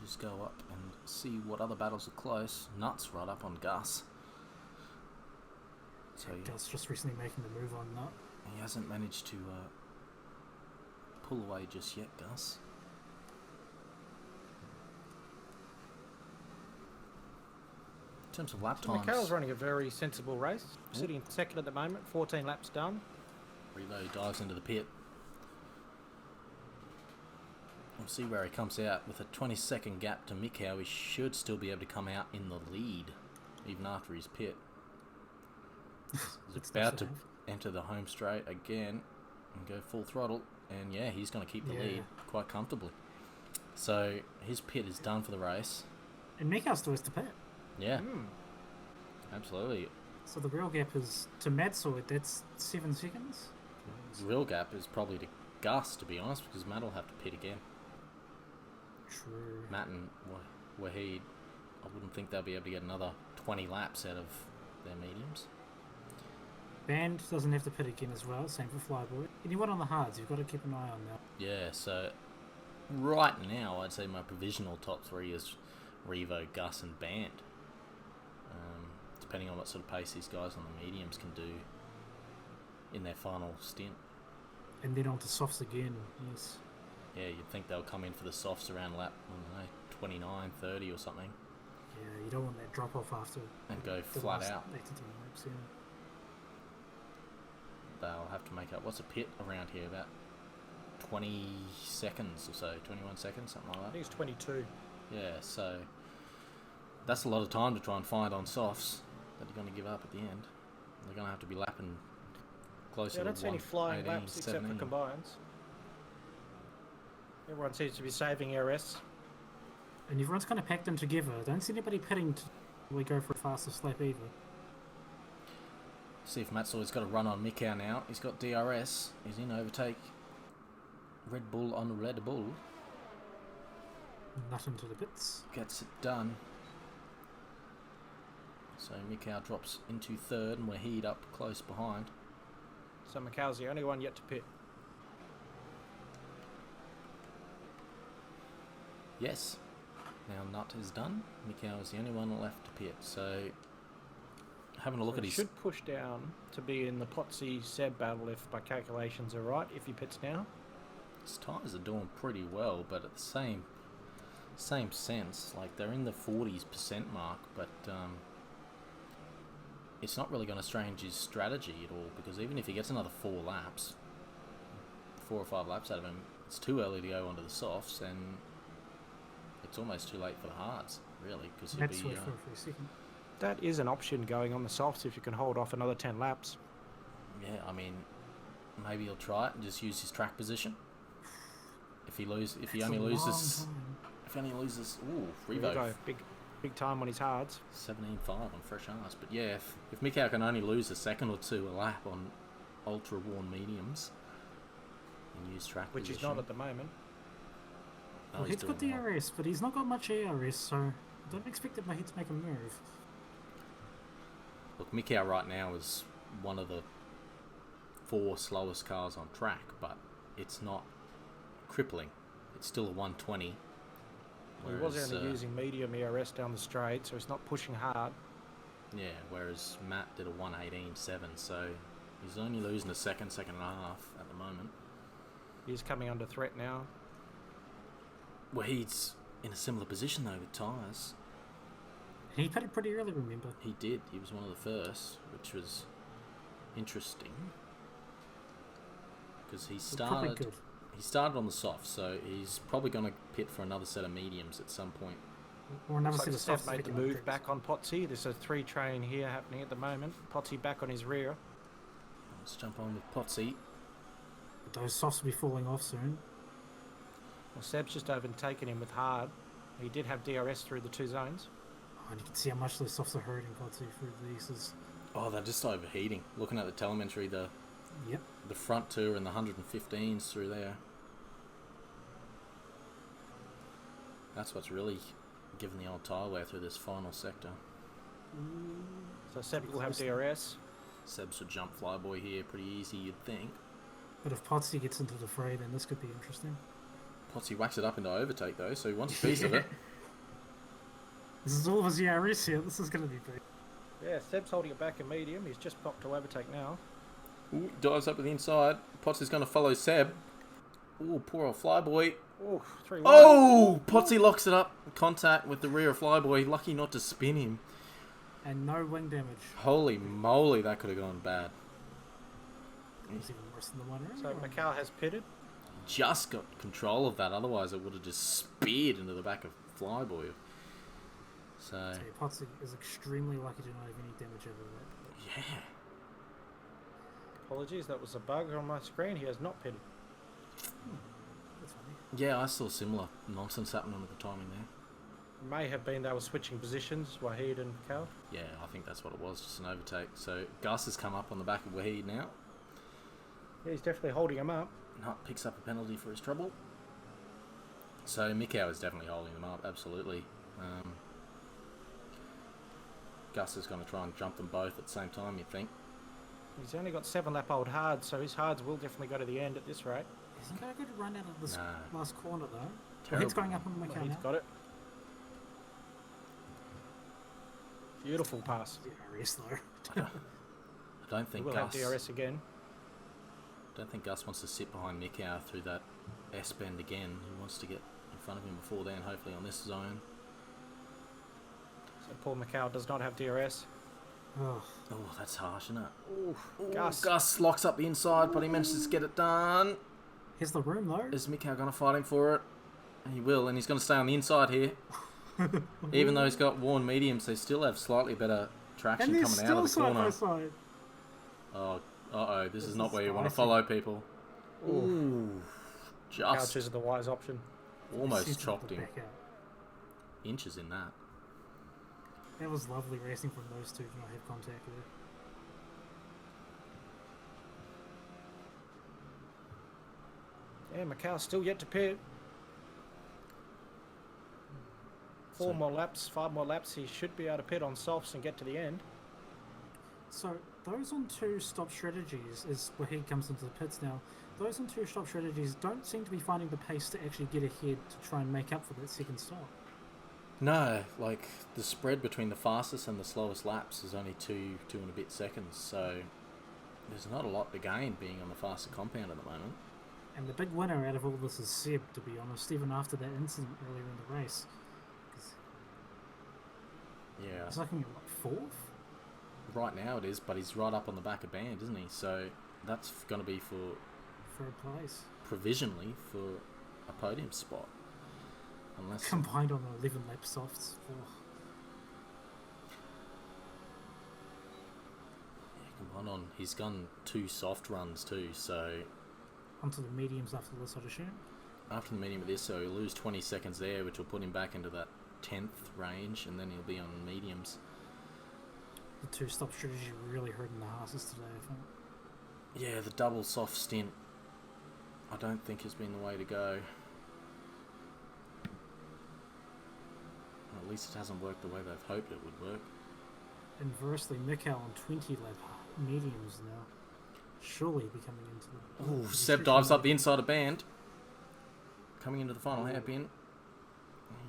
just go up and see what other battles are close. Nuts right up on Gus. So Gus just recently making the move on Nut. he hasn't managed to pull away just yet, Gus. In terms of lap times, Mikhail's running a very sensible race. Sitting second at the moment, 14 laps done. Revo dives into the pit. We'll see where he comes out. With a 20-second gap to Mikhail, he should still be able to come out in the lead, even after his pit. He's about to enter the home straight again and go full throttle. And yeah, he's going to keep the lead quite comfortably. So his pit is done for the race. And Mikhail still has to pit. Yeah, absolutely. So the real gap is to Madsoid, that's 7 seconds? The real gap is probably to Gus, to be honest, because Matt will have to pit again. True. Matt and Wahid, I wouldn't think they'll be able to get another 20 laps out of their mediums. Band doesn't have to pit again as well, same for Flyboy. Anyone on the hards, you've got to keep an eye on that. Yeah, so right now I'd say my provisional top 3 is Revo, Gus and Band. Depending on what sort of pace these guys on the mediums can do in their final stint. And then on to softs again, yes. Yeah, you'd think they'll come in for the softs around lap, I don't know, 29, 30 or something. Yeah, you don't want that drop off after. And go the flat last out. 8 to 10 laps, yeah. They'll have to make up, what's a pit around here, about 20 seconds or so, 21 seconds, something like I that. think it's 22. Yeah, so that's a lot of time to try and find on softs that you're going to give up at the end. They're going to have to be lapping closer Yeah, I to don't see any 1:18, flying laps except for 17. combines. Everyone seems to be saving RS. And everyone's kind of packed in together. I don't see anybody pitting to we go for a faster slap either. See if Matsoy's got a run on Mikau now. He's got DRS. He's in overtake. Red Bull on Red Bull. Nut into the bits. Gets it done. So Mikau drops into third and Wahid up close behind. So Mikhail's the only one yet to pit. Yes. Now Nut is done. Mikau is the only one left to pit. So having a look So at he his... should push down to be in the Potsy Seb battle if my calculations are right, if he pits now. His tyres are doing pretty well, but at the same sense, like they're in the 40% mark, but it's not really going to change his strategy at all, because even if he gets another 4 or 5 laps out of him, it's too early to go onto the softs, and it's almost too late for the hards, really, because he'll That's be... for a second. That is an option going on the softs if you can hold off another 10 laps. yeah, I mean, maybe he'll try it and just use his track position. If he only loses, ooh, There you go, Revo, big time on his hards. 17.5 on fresh arse. But yeah, if Mikau can only lose a second or two a lap on ultra worn mediums and use track Which position, he's not at the moment. oh, Well, he's got doing well. DRS, but he's not got much ARS, so don't expect him to make a move. Look, Mikau right now is one of the 4 slowest cars on track, but it's not crippling. It's still a 120. He was only using medium ERS down the straight, so he's not pushing hard. Yeah, whereas Matt did a 118.7, so he's only losing a second and a half at the moment. He's coming under threat now. Well, he's in a similar position though with tyres. He pitted pretty early, remember? He did. He was one of the first, which was interesting because he Probably started. good. He started on the soft, so he's probably going to pit for another set of mediums at some point. Or another Looks like set of Steph softs. made the move back on Potsy. There's a 3 train here happening at the moment. Potsy back on his rear. Let's jump on with Potsy. Those softs will be falling off soon. Well, Seb's just overtaken him with hard. He did have DRS through the 2 zones. Oh, and you can see how much those softs are hurting Potsy through these. Oh, they're just overheating. Looking at the telemetry, the Yep. front 2 and the 115s through there. That's what's really given the old tyre wear through this final sector. So Seb will have DRS. Sebs would jump Flyboy here pretty easy, you'd think. But if Potsy gets into the fray, then this could be interesting. Potsy whacks it up into overtake though, so he wants a piece of it. This is all of his ERS here. This is going to be big. Yeah, Seb's holding it back in medium. He's just popped to overtake now. Ooh, dives up with the inside. Potts is going to follow Seb. Ooh, poor old Flyboy. Ooh, 3 Oh! Potsy locks it up. Contact with the rear of Flyboy. Lucky not to spin him. And no wing damage. Holy moly, that could have gone bad. It was even worse than the one So earlier. Macau has pitted. Just got control of that. Otherwise, it would have just speared into the back of Flyboy. So, So Potsy is extremely lucky to not have any damage over that. yeah. Apologies, that was a bug on my screen. He has not pitted. That's funny. Yeah, I saw similar nonsense happening with the timing there. May have been they were switching positions, Wahid and Macau. Yeah, I think that's what it was, just an overtake. So, Gus has come up on the back of Wahid now. Yeah, he's definitely holding him up. Nut picks up a penalty for his trouble. So, Mikau is definitely holding them up, absolutely. Gus is going to try and jump them both at the same time, you'd think. He's only got 7 lap old hards, so his hards will definitely go to the end at this rate. Isn't that a good run out of this No. last corner though? Terrible. He's going up on Macau He's now. got it. Beautiful pass. DRS though. I don't think We'll have Gus... DRS again. don't think Gus wants to sit behind Mikau through that S-bend again. He wants to get in front of him before then, hopefully on this zone. So Paul Macau does not have DRS. Oh, Oh, that's harsh, isn't it? Ooh, Ooh, Gus. Gus locks up the inside, but he manages to get it done. here's the room though. Is Mikau going to fight him for it? He will, and he's going to stay on the inside here. Even though he's got worn mediums, they still have slightly better traction And they're coming out of the still side corner. by side. Oh, uh-oh, this is not is where you want to spicy. follow people. Ooh, Macau just chooses the wise option. almost Seems to chopped the him. back out. Inches in that. That was lovely racing from those two to not have contact there. Yeah, Macau's still yet to pit. 4 So- more laps, 5 more laps. He should be able to pit on softs and get to the end. So those on 2 stop strategies is where he comes into the pits now. Those on 2 stop strategies don't seem to be finding the pace to actually get ahead to try and make up for that second stop. No, like the spread between the fastest and the slowest laps is only two and a bit seconds, so there's not a lot to gain being on the faster compound at the moment. And the big winner out of all this is Seb, to be honest, even after that incident earlier in the race. 'Cause Yeah, he's looking at what, 4th? right now it is, but he's right up on the back of band, isn't he? So that's going to be for 3rd place. provisionally for a podium spot, unless Combined on 11 lap softs. Oh. combined on. He's gone 2 soft runs too, so Onto the mediums after this, I'd assume. after the meeting with this, so he'll lose 20 seconds there, which will put him back into that 10th range, and then he'll be on mediums. The 2 stop strategy really hurting the horses today, I think. Yeah, the double soft stint I don't think has been the way to go. Or at least it hasn't worked the way they've hoped it would work. Inversely, Mikkel on 20 lap mediums now. Surely be coming into the... Ooh, Seb dives up the inside of band. Coming into the final hairpin.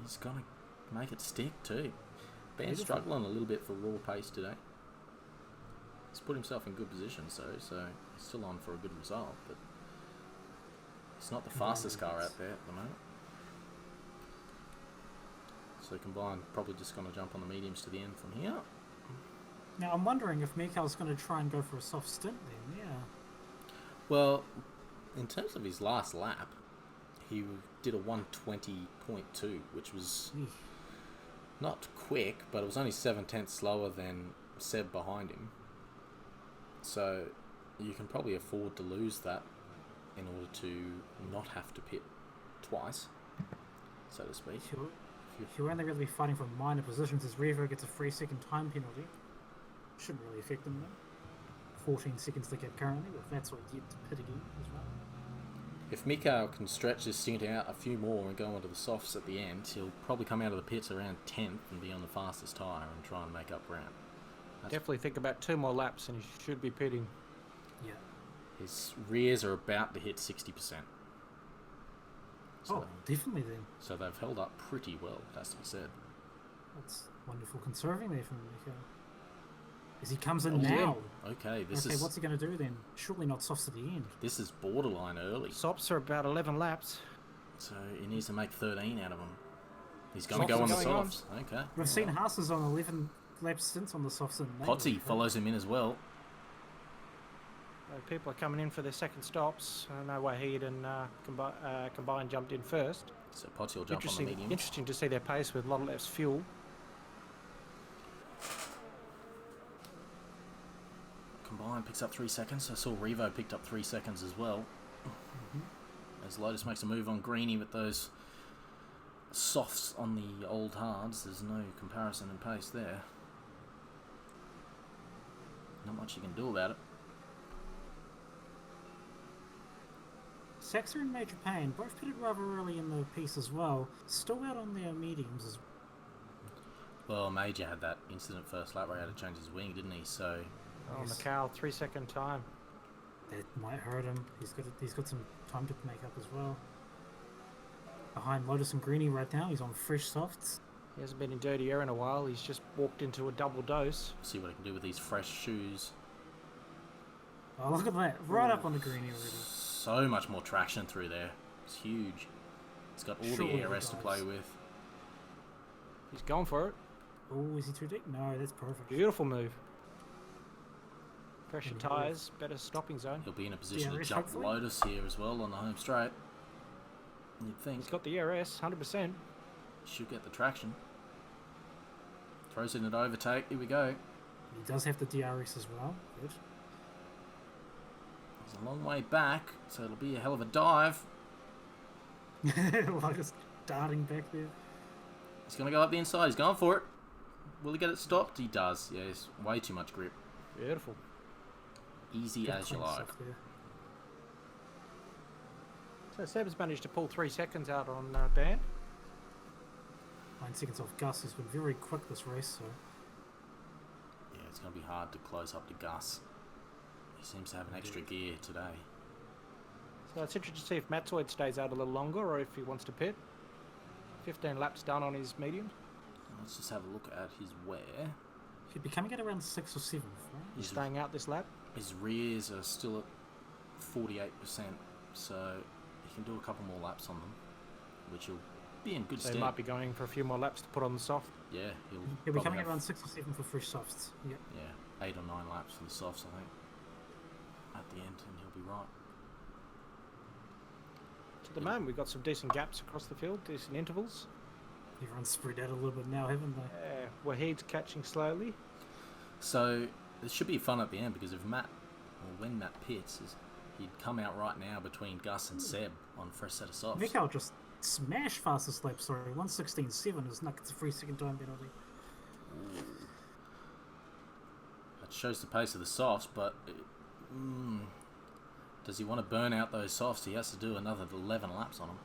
He's going to make it stick too. Band's Beautiful. struggling a little bit for raw pace today. He's put himself in good position, so he's still on for a good result, but he's not the fastest car out there at the moment. So combined, probably just going to jump on the mediums to the end from here. Now, I'm wondering if Mikkel's going to try and go for a soft stint then, yeah. Well, in terms of his last lap, he did a 120.2, which was Eesh. not quick, but it was only 7/10 slower than Seb behind him. So you can probably afford to lose that in order to not have to pit twice, so to speak. He'll only really be fighting for minor positions as Revo gets a 3-second time penalty. Shouldn't really affect him though. 14 seconds to get currently, but that's what you get to pit again as well. If Mikau can stretch this stint out a few more and go onto the softs at the end, he'll probably come out of the pits around 10th and be on the fastest tyre and try and make up ground. That's Definitely think about 2 more laps and he should be pitting. Yeah. His rears are about to hit 60%. So, Oh, definitely then. so they've held up pretty well, it has to be said. That's wonderful conserving there from Miko. As he comes in Oh, now. Okay, What's he going to do then? Surely not softs at the end. this is borderline early. Sops are about 11 laps. So he needs to make 13 out of them. He's going to Softs go on the are going on. softs. Okay. We've seen Haas's on 11 laps since on the softs. And Potsy follows him in as well. People are coming in for their second stops. I know Wahid and Combine jumped in first. So Potsy will jump on the medium. Interesting to see their pace with a lot less fuel. Combine picks up 3 seconds. I saw Revo picked up 3 seconds as well. As Lotus makes a move on Greeny with those softs on the old hards, there's no comparison in pace there. Not much you can do about it. Saxer and Major Payne both pitted rather early in the piece as well. Still out on their mediums as Well, Major had that incident first lap where he had to change his wing, didn't he? So Oh, Yes. Macau, 3-second time. that might hurt him. He's got some time to make up as well. Behind Lotus and Greeny right now, he's on fresh softs. He hasn't been in dirty air in a while. He's just walked into a double dose. see what he can do with these fresh shoes. Oh, look at that. Right up on the Greeny already. So much more traction through there. It's huge. It's got all Surely the he ARS to does. play with. He's going for it. Oh, is he too deep? No, that's perfect. Beautiful move. Pressure Good move. tyres, better stopping zone. He'll be in a position to DRS jump hopefully? Lotus here as well on the home straight. You'd think. He's got the ERS, 100%. Should get the traction. Throws in an overtake. Here we go. He does have the DRS as well. Good. He's a long way back, so it'll be a hell of a dive. Lotus darting back there. He's going to go up the inside. He's going for it. Will he get it stopped? He does. Yeah, he's way too much grip. Beautiful. Easy Good as you clean like. stuff there. So Seb's managed to pull 3 seconds out on Band. 9 seconds off Gus, who's been very quick this race, so Yeah, it's going to be hard to close up to Gus. He seems to have an extra gear today. So it's interesting to see if Matzoid stays out a little longer or if he wants to pit. 15 laps done on his medium. Let's just have a look at his wear. he'd be coming at around 6th or 7th, right? He's His, staying out this lap. his rears are still at 48%, so he can do a couple more laps on them, which will be in good So stead. he might be going for a few more laps to put on the soft. Yeah, he'll He'll be probably coming at have, around 6th or 7th for fresh softs. Yep. yeah, 8 or 9 laps for the softs, I think, at the end, and he'll be right. At the moment, we've got some decent gaps across the field, decent intervals. Everyone's spread out a little bit now, haven't they? Wahid's catching slowly. So this should be fun at the end, because if Matt, or when Matt pits, he'd come out right now between Gus and Seb on fresh set of softs. Mikhail just smashed fastest lap, sorry. 1:16.7 is nuck. It's a 3-second time penalty. That shows the pace of the softs, but does he want to burn out those softs? He has to do another 11 laps on them.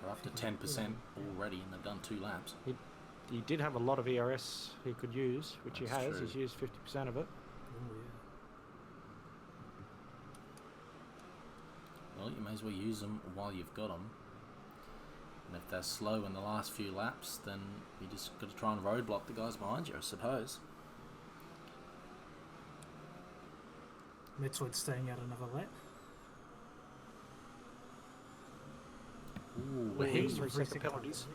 They're up to 10% already, and they've done 2 laps. He did have a lot of ERS he could use, which he That's has. true. He's used 50% of it. Oh, yeah. Well, you may as well use them while you've got them. And if they're slow in the last few laps, then you just got to try and roadblock the guys behind you, I suppose. Metzoid staying out another lap. Ooh, Wahid's Ooh, 3-second penalties.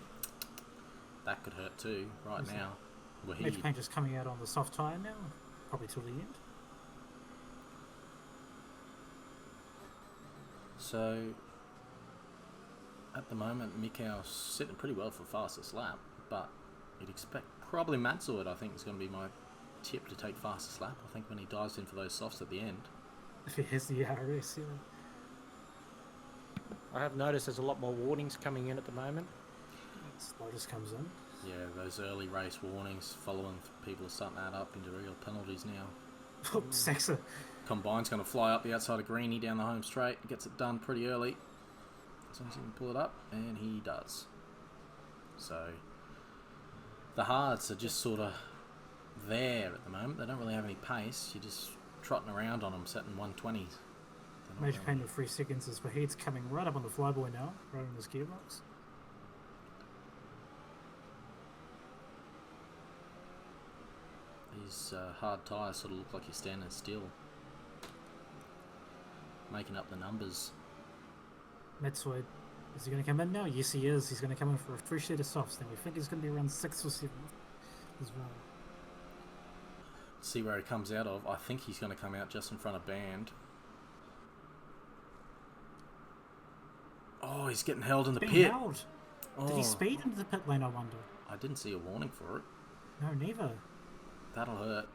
that could hurt too, right Is it? now. Major Wahid. Payne just coming out on the soft tyre now. Probably till the end. So, at the moment, Mikau's sitting pretty well for fastest lap, but you'd expect probably Matzoid, I think, is going to be my tip to take fastest lap. I think when he dives in for those softs at the end. If he has the RS, yeah. I have noticed there's a lot more warnings coming in at the moment. Lotus comes in. Yeah, those early race warnings following people are starting to add up into real penalties now. Oh, Saxa. Combine's going to fly up the outside of Greeny down the home straight. Gets it done pretty early. As long as he can pull it up, and he does. So, the hards are just sort of there at the moment. They don't really have any pace. You're just trotting around on them, setting 120s. Major Payne with 3 seconds as Wahid's coming right up on the flyboy now, right on his gearbox. His hard tyres sort of look like he's standing still. Making up the numbers. Metzoid, is he going to come in now? Yes, he is. He's going to come in for a fresh set of softs. Then we think he's going to be around 6th or 7th as well. See where he comes out of. I think he's going to come out just in front of Band. Oh, he's getting held in the pit. Held. Oh. Did he speed into the pit lane, I wonder? I didn't see a warning for it. No, neither. That'll hurt.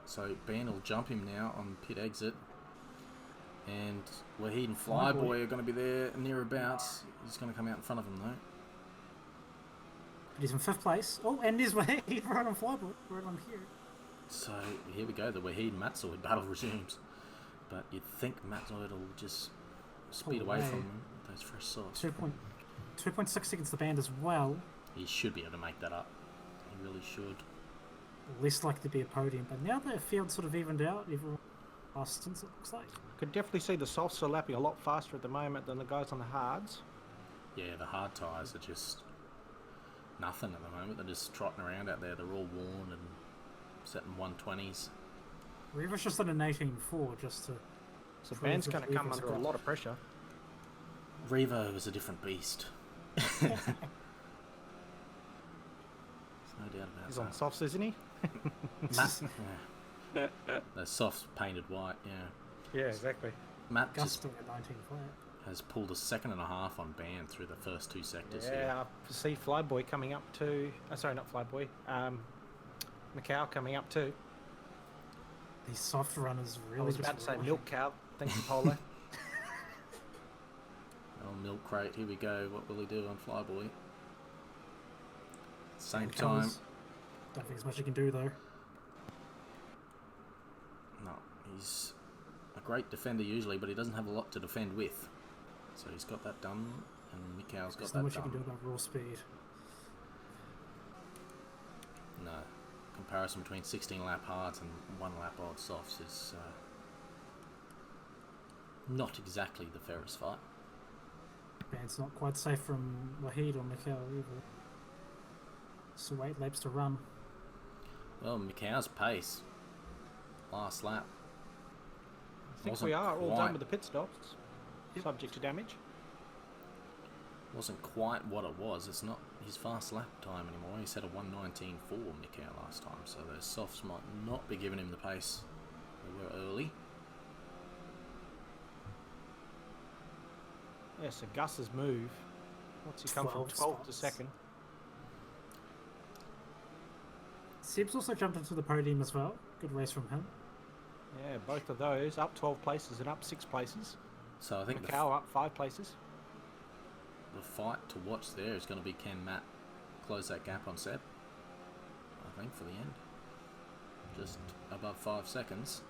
So Band will jump him now on pit exit. And Wahid and Flyboy are going to be there near abouts. He's going to come out in front of him though. But he's in 5th place. Oh, and there's Wahid right on Flyboy, right on here. So here we go. The Wahid and Matzoid battle resumes. But you'd think Matzoid will just speed away from him with those fresh softs. 2.6 seconds the Band as well. He should be able to make that up. He really should. Less likely to be a podium. But now the field's sort of evened out. Everyone last since it looks like. Could definitely see the softs are lapping a lot faster at the moment than the guys on the hards. Yeah, the hard tyres are just nothing at the moment. They're just trotting around out there. They're all worn and setting 120s. Reva's just on an 18.4 just to... So Band's going to come under a lot of pressure. Revo is a different beast. There's no doubt about He's that. on softs, isn't he? Matt, yeah. The softs painted white, yeah. Yeah, exactly. Matt just Gusting at 19 flat. has pulled a 2.5 seconds on Band through the first 2 sectors Yeah, here. I see Flyboy coming up too. Sorry, not Flyboy. Macau coming up too. These soft runners really I was just about to say rush. Milk Cow. Thanks to Polo. Oh, Milk Crate, here we go. What will he do on Flyboy? Same And time. colours. Don't think there's much you can do though. No, he's a great defender usually, but he doesn't have a lot to defend with. So he's got that done, and Mikau's got There's that not much you done. can do about raw speed. No. Comparison between 16 lap hards and 1 lap odd softs is not exactly the fairest fight. Band's not quite safe from Wahid or Mikau either. So 8 laps to run. Well, Mikau's pace last lap. I think wasn't we are all quite- done with the pit stops. Subject to damage. Wasn't quite what it was. It's not his fast lap time anymore. He set a 1:19.4 Mikau last time, so those softs might not be giving him the pace they were early. Yeah, so Gus's move. What's he come from 12 12th to spots. 2nd? Seb's also jumped into the podium as well. Good race from him. Yeah, both of those up 12 places and up 6 places. So I think the Macau up 5 places. fight to watch there is going to be, can Matt close that gap on Seb? I think for the end. Just above 5 seconds.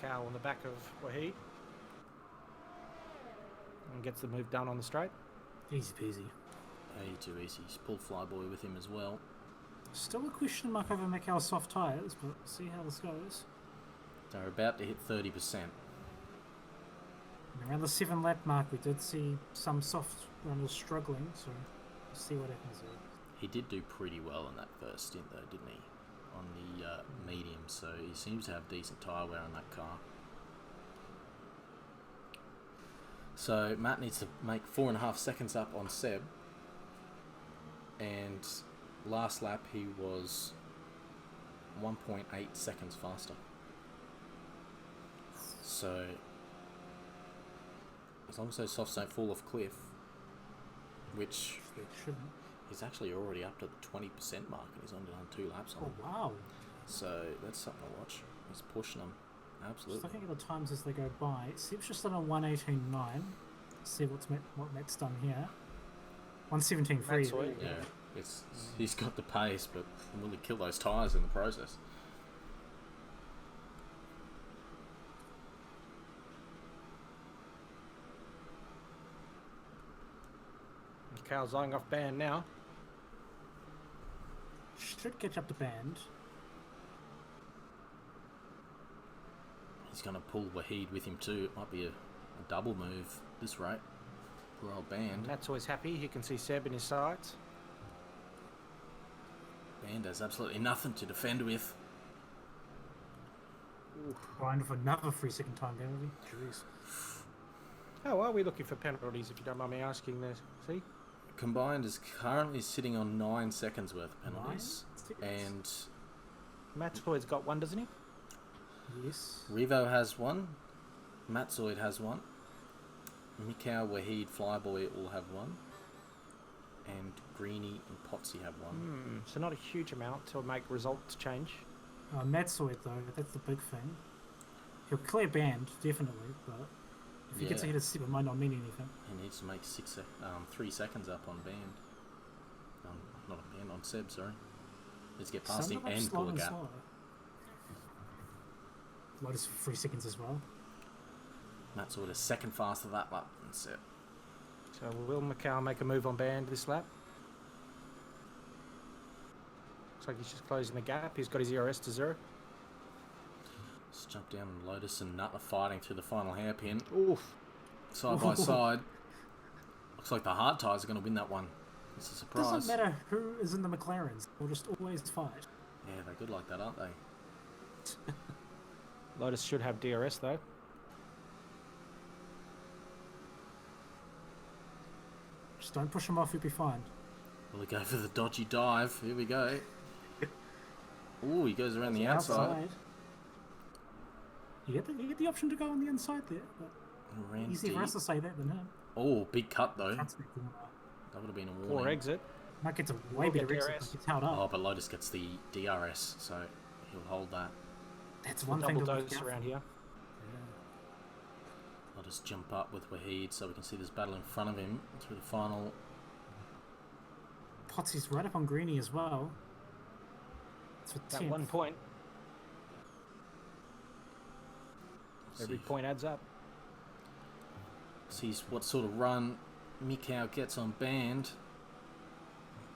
Macau on the back of Wahid. And gets the move done on the straight. Easy peasy. Way too easy. He's pulled Flyboy with him as well. Still a question mark over Mikau's soft tyres, but we'll see how this goes. They're about to hit 30%. And around the 7 lap mark, we did see some soft runners struggling, so we'll see what happens there. He did do pretty well in that first stint though, didn't he? On the medium, so he seems to have decent tyre wear on that car. So Matt needs to make 4.5 seconds up on Seb. And last lap he was 1.8 seconds faster. So as long as those softs don't fall off cliff, which It shouldn't. he's actually already up to the 20% mark and he's only done 2 laps on Oh, it. wow. So that's something to watch. He's pushing them. Just Absolutely. looking at the times as they go by, Seb's just done a 1:18.9. See what Matt's done here. 1:17.3. Matt's way- Yeah, he's got the pace, but will he kill those tyres in the process? Macau's eyeing off Band now. Should catch up to Band. He's going to pull Wahid with him too. It might be a double move this rate. Poor old Band. Matt's always happy. He can see Seb in his sights. Band has absolutely nothing to defend with. Grind for another 3-second time penalty. Jeez. How are we looking for penalties, if you don't mind me asking there? See? Combined is currently sitting on 9 seconds worth of penalties. 9 And Mattoid's got one, doesn't he? Yes. Revo has one. Matzoid has one. Mikau, Wahid, Flyboy all have one. And Greeny and Potsy have one. So not a huge amount to make results change. Matsoid though, that's the big thing. He'll clear band, definitely, but if he gets Yeah. ahead of Seb, it might not mean anything. He needs to make 3 seconds up on band. Not on band, on Seb, sorry. Let's get past Some him of them and slower pull a gap. slower. Lotus for 3 seconds as well. Matzoid a second faster that lap than Seb. So will Macau make a move on band this lap? Looks like he's just closing the gap. He's got his ERS to 0. Let's jump down and Lotus and Nut are fighting through the final hairpin. Oof. Side by side. Looks like the hard tires are going to win that one. It's a surprise. Doesn't matter who is in the McLarens, they'll just always fight. Yeah, they're good like that, aren't they? Lotus should have DRS though. Just don't push him off, you'll be fine. Will he go for the dodgy dive? Here we go. Ooh, he goes around the outside. You get the option to go on the inside there, but Ran easy deep. for us to say that than him. Oh, big cut though. That's big. That would have been a Poor warning. exit. Might get a way We'll get better exit, DRS. but it's held up. Oh, but Lotus gets the DRS, so he'll hold that. That's one thing Double to look dose out around for. here. I'll just jump up with Wahid so we can see this battle in front of him through the final. Potsy's right up on Greeny as well. It's for That 10th. 1 point. Every See, point adds up. sees what sort of run Mikau gets on band.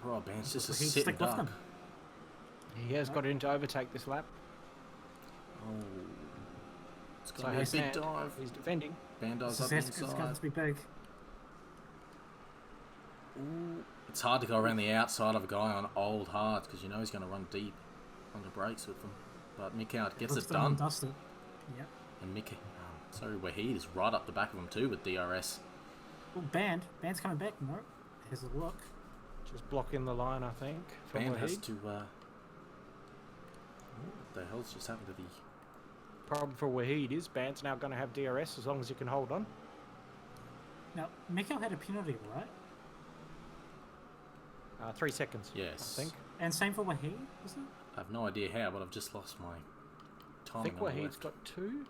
Bro, band's just a Wahid sitting stick with duck. them. He has got into overtake this lap. Oh, it's So going to be a his big hand, dive. he's defending. Band dives This up is going inside. to be big. Ooh, it's hard to go around the outside of a guy on old hards because you know he's going to run deep on the brakes with them. But Mikau gets Looks it done. Dusted. Yep. And Wahid is right up the back of him too with DRS. Well, Band's coming back, no? Here's a look. Just blocking the line, I think. From Band has Wahid. to. What the hell's just happened to the? Problem for Wahid is Band's now going to have DRS as long as he can hold on. Now, Mikkel had a penalty, right? 3 seconds. Yes. I think. And same for Wahid, was it? I have no idea how, but I've just lost my I timing think on the Wahid's left. got 2.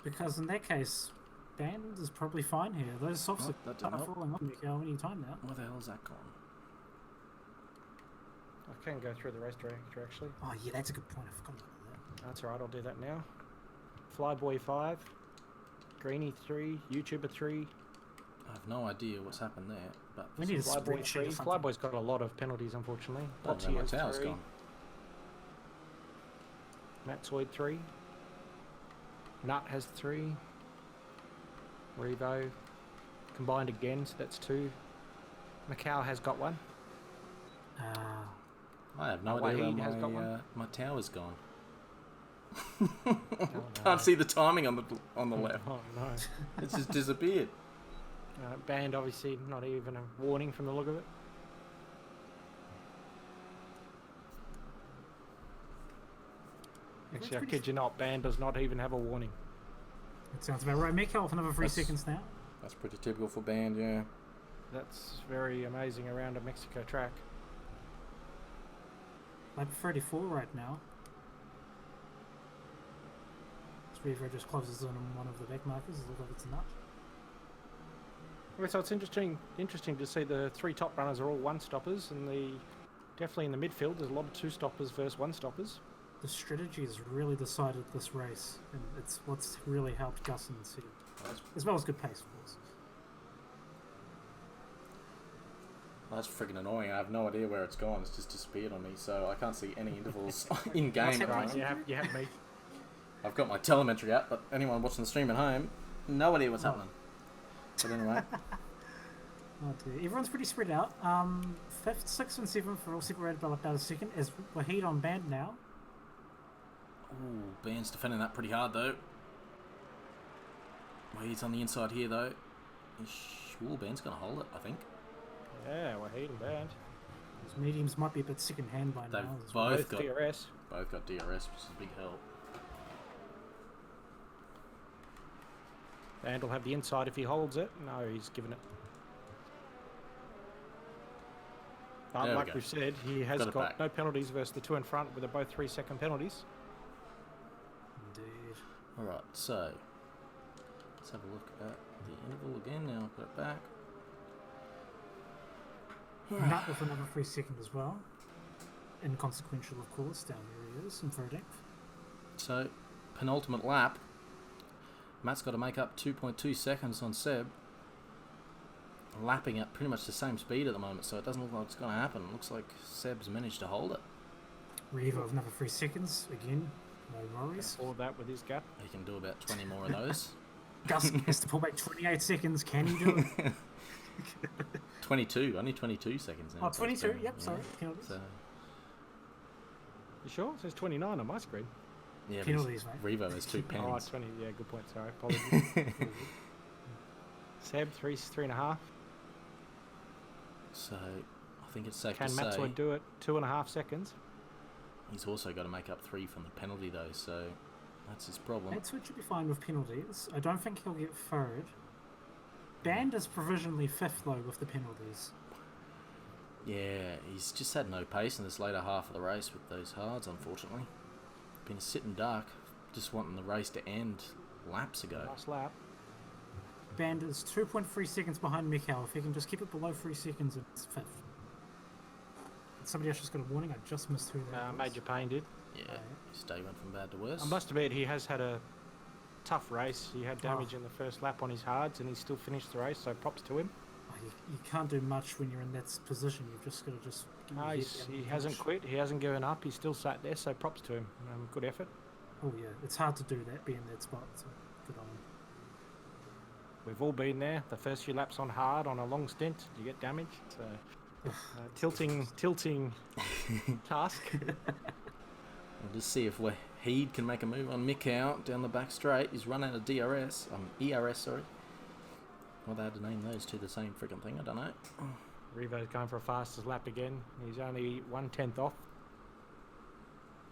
Because in that case, Band is probably fine here. Those softs Oh, that are didn't help. falling on Mikkel any time now. Where the hell's that gone? I can go through the race director actually. Oh yeah, that's a good point. I forgot about that. That's alright, I'll do that now. Flyboy 5. Greeny 3. YouTuber 3. I have no idea what's happened there, but We need a Flyboy spreadsheet 3. or something. Flyboy's got a lot of penalties, unfortunately. I don't know where my Potsy has tower's 3. gone. Matzoid 3. Nut has 3. Revo. Combined again, so that's 2. Macau has got 1. I have no Oh, idea Wahid has got where one. my tower's gone. Oh, no. Can't see the timing on the left. Oh no. It's just disappeared. Band obviously not even a warning from the look of it. Actually, I kid you not, Band does not even have a warning. That sounds about right. Mikkel for another 3 That's- seconds now. That's pretty typical for Band, yeah. That's very amazing around a Mexico track. Lap 34 right now. Revo just closes in on one of the back markers. It looks like it's a nut. Okay, so it's interesting to see the 3 top runners are all 1-stoppers, and definitely in the midfield there's a lot of 2-stoppers versus 1-stoppers. The strategy has really decided this race, and it's what's really helped Gus and Seb, as well as good pace, of course. That's freaking annoying. I have no idea where it's gone. It's just disappeared on me, so I can't see any intervals in game. What's at the happening? moment. You have me. I've got my telemetry out, but anyone watching the stream at home, no idea what's happening. But anyway, Oh dear. Everyone's pretty spread out. 5th, 6th, and 7th are all separated by about a second. Is Wahid on Band now? Ooh, Band's defending that pretty hard though. Wahid's on the inside here though. Ooh, Band's going to hold it, I think. Yeah, Wahid and Band. Those mediums might be a bit sick in hand by They've now. As well. both got DRS. Both got DRS, which is a big help. Band will have the inside if he holds it. No, he's given it. But There we like go. we've said, he has Got it got back. no penalties versus the two in front, with both 3-second penalties. Indeed. Alright, so let's have a look at the interval again. Now I've got it back. Nut with another 3 second as well. Inconsequential, of course. Down there he is in third depth. So, penultimate lap. Matt's got to make up 2.2 seconds on Seb. Lapping at pretty much the same speed at the moment, so it doesn't look like it's going to happen. It looks like Seb's managed to hold it. Revo with another 3 seconds. Again, no worries. All that with his gap. He can do about 20 more of those. Gus has to pull back 28 seconds. Can he do it? 22, only 22 seconds now. Oh, 22, yep, sorry. Penalties. So, You sure? It says 29 on my screen. yeah, Penalties, but Revo has 2 Oh, penalties. 20. Yeah, good point. Sorry. Apologies. Seb, 3.5. So, I think it's safe Can to say Matzoid do it? 2.5 seconds. he's also got to make up 3 from the penalty though, so that's his problem. That's what should be fine with penalties. I don't think he'll get third. Band is provisionally 5th though with the penalties. Yeah, he's just had no pace in this later half of the race with those hards, unfortunately. Been a sitting duck, just wanting the race to end laps ago. Last lap. Band is 2.3 seconds behind Mikhail. If he can just keep it below 3 seconds, it's 5th. Somebody else just got a warning. I just missed who that was. Major Payne did. Yeah, his day went from bad to worse. I must admit, he has had a tough race. He had damage in the first lap on his hards, and he still finished the race, so props to him. Oh, you can't do much when you're in that position. You've just got to just... give your head down He and hasn't finish. quit. He hasn't given up. He's still sat there, so props to him. Good effort. Oh yeah, it's hard to do that, be in that spot. So good on him. We've all been there. The first few laps on hard, on a long stint, you get damage. So, tilting task. We'll just see if Wahid can make a move on Mikau down the back straight. He's run out of ERS, sorry. Well, they had to name those two the same freaking thing, I don't know. Revo's going for a fastest lap again. He's only 1/10 off.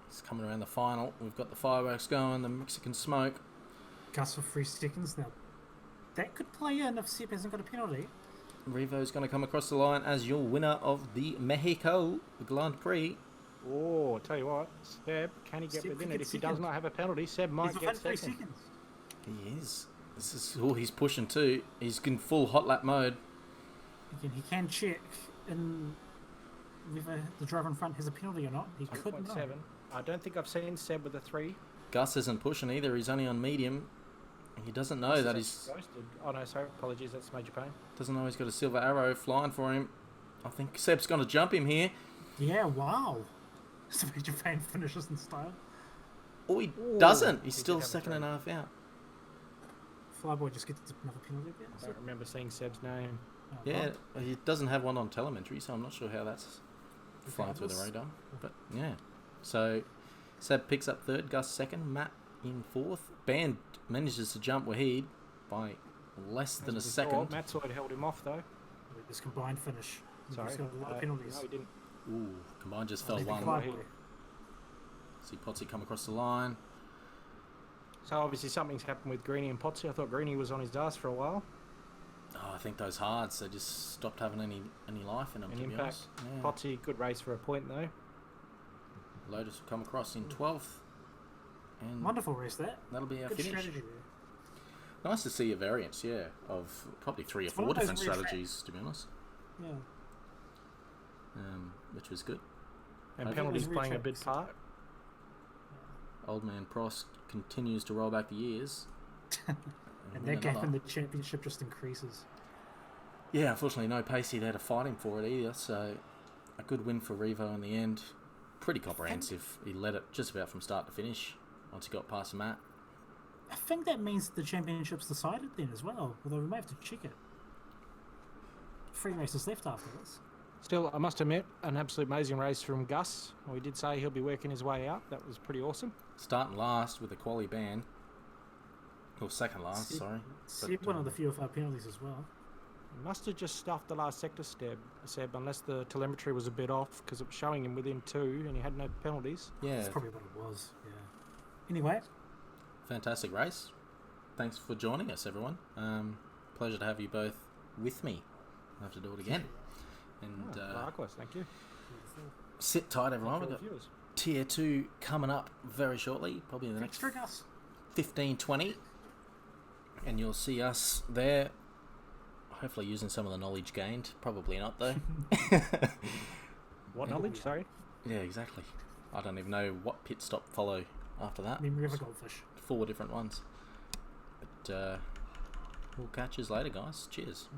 It's coming around the final. We've got the fireworks going, the Mexican smoke. Gus for 3 seconds now. That could play in if Seb hasn't got a penalty. Revo's going to come across the line as your winner of the Mexico Grand Prix. Oh, I'll tell you what, Seb, can he get Seb within could it? get If he does second. not have a penalty, Seb might He's get within 3 second. seconds. He is. This is all he's pushing too. He's in full hot lap mode. Again, he can check in whether the driver in front has a penalty or not. He could know. 2.7. I don't think I've seen Seb with a 3. Gus isn't pushing either. He's only on medium. He doesn't know that he's Ghosted. Oh no, sorry, apologies, that's Major Payne. doesn't know he's got a silver arrow flying for him. I think Seb's going to jump him here. Yeah, wow. So Major Payne finishes in style. Oh, he Ooh, doesn't. He's he still did have a second try. and a half out. Flyboy just gets another penalty there. I don't remember seeing Seb's name. Oh, Yeah, well, he doesn't have one on telemetry, so I'm not sure how that's flying through the Regardless. radar. But yeah, so Seb picks up third, Gus second, Matt in fourth. Band manages to jump Wahid by less than a As we second. thought, Matzoid held him off though. This combined finish. Sorry. He's got a lot of penalties. No, he didn't. Ooh, combined just I fell think one. Flyboy. See Potsy come across the line. So obviously something's happened with Greeny and Potsy. I thought Greeny was on his ass for a while. Oh, I think those hards, they just stopped having any life in them, An to be impact. honest. Yeah. Potsy, good race for a point though. Lotus will come across in 12th. And Wonderful race that. that'll be our Good finish. strategy there. Nice to see a variance, yeah, of probably 3 or It's one 4 of those different rare strategies, to be honest, Yeah. which was good. And I think penalties it was playing a big retracts. part. Old man Prost continues to roll back the years. And win that gap another. in the championship just increases. Yeah, unfortunately no Pacey there to fight him for it either, so a good win for Revo in the end. Pretty comprehensive. He led it just about from start to finish once he got past Matt. I think that means the championship's decided then as well, although we may have to check it. 3 races left after this. Still, I must admit, an absolute amazing race from Gus. We did say he'll be working his way out. That was pretty awesome. Starting last with a quali ban. Or second last, sorry. Seb one of the few of our penalties as well. He must have just stuffed the last sector Seb, unless the telemetry was a bit off, because it was showing him within 2 and he had no penalties. Yeah. That's probably what it was, yeah. Anyway. Fantastic race. Thanks for joining us, everyone. Pleasure to have you both with me. I'll have to do it again. And likewise, thank you. Sit tight, everyone. We've got viewers. Tier 2 coming up very shortly, probably in the next 15-20. And you'll see us there, hopefully using some of the knowledge gained. Probably not, though. What knowledge, sorry? Yeah, exactly. I don't even know what pit stop follow after that. Memory of a goldfish. 4 different ones. But we'll catch you later, guys. Cheers.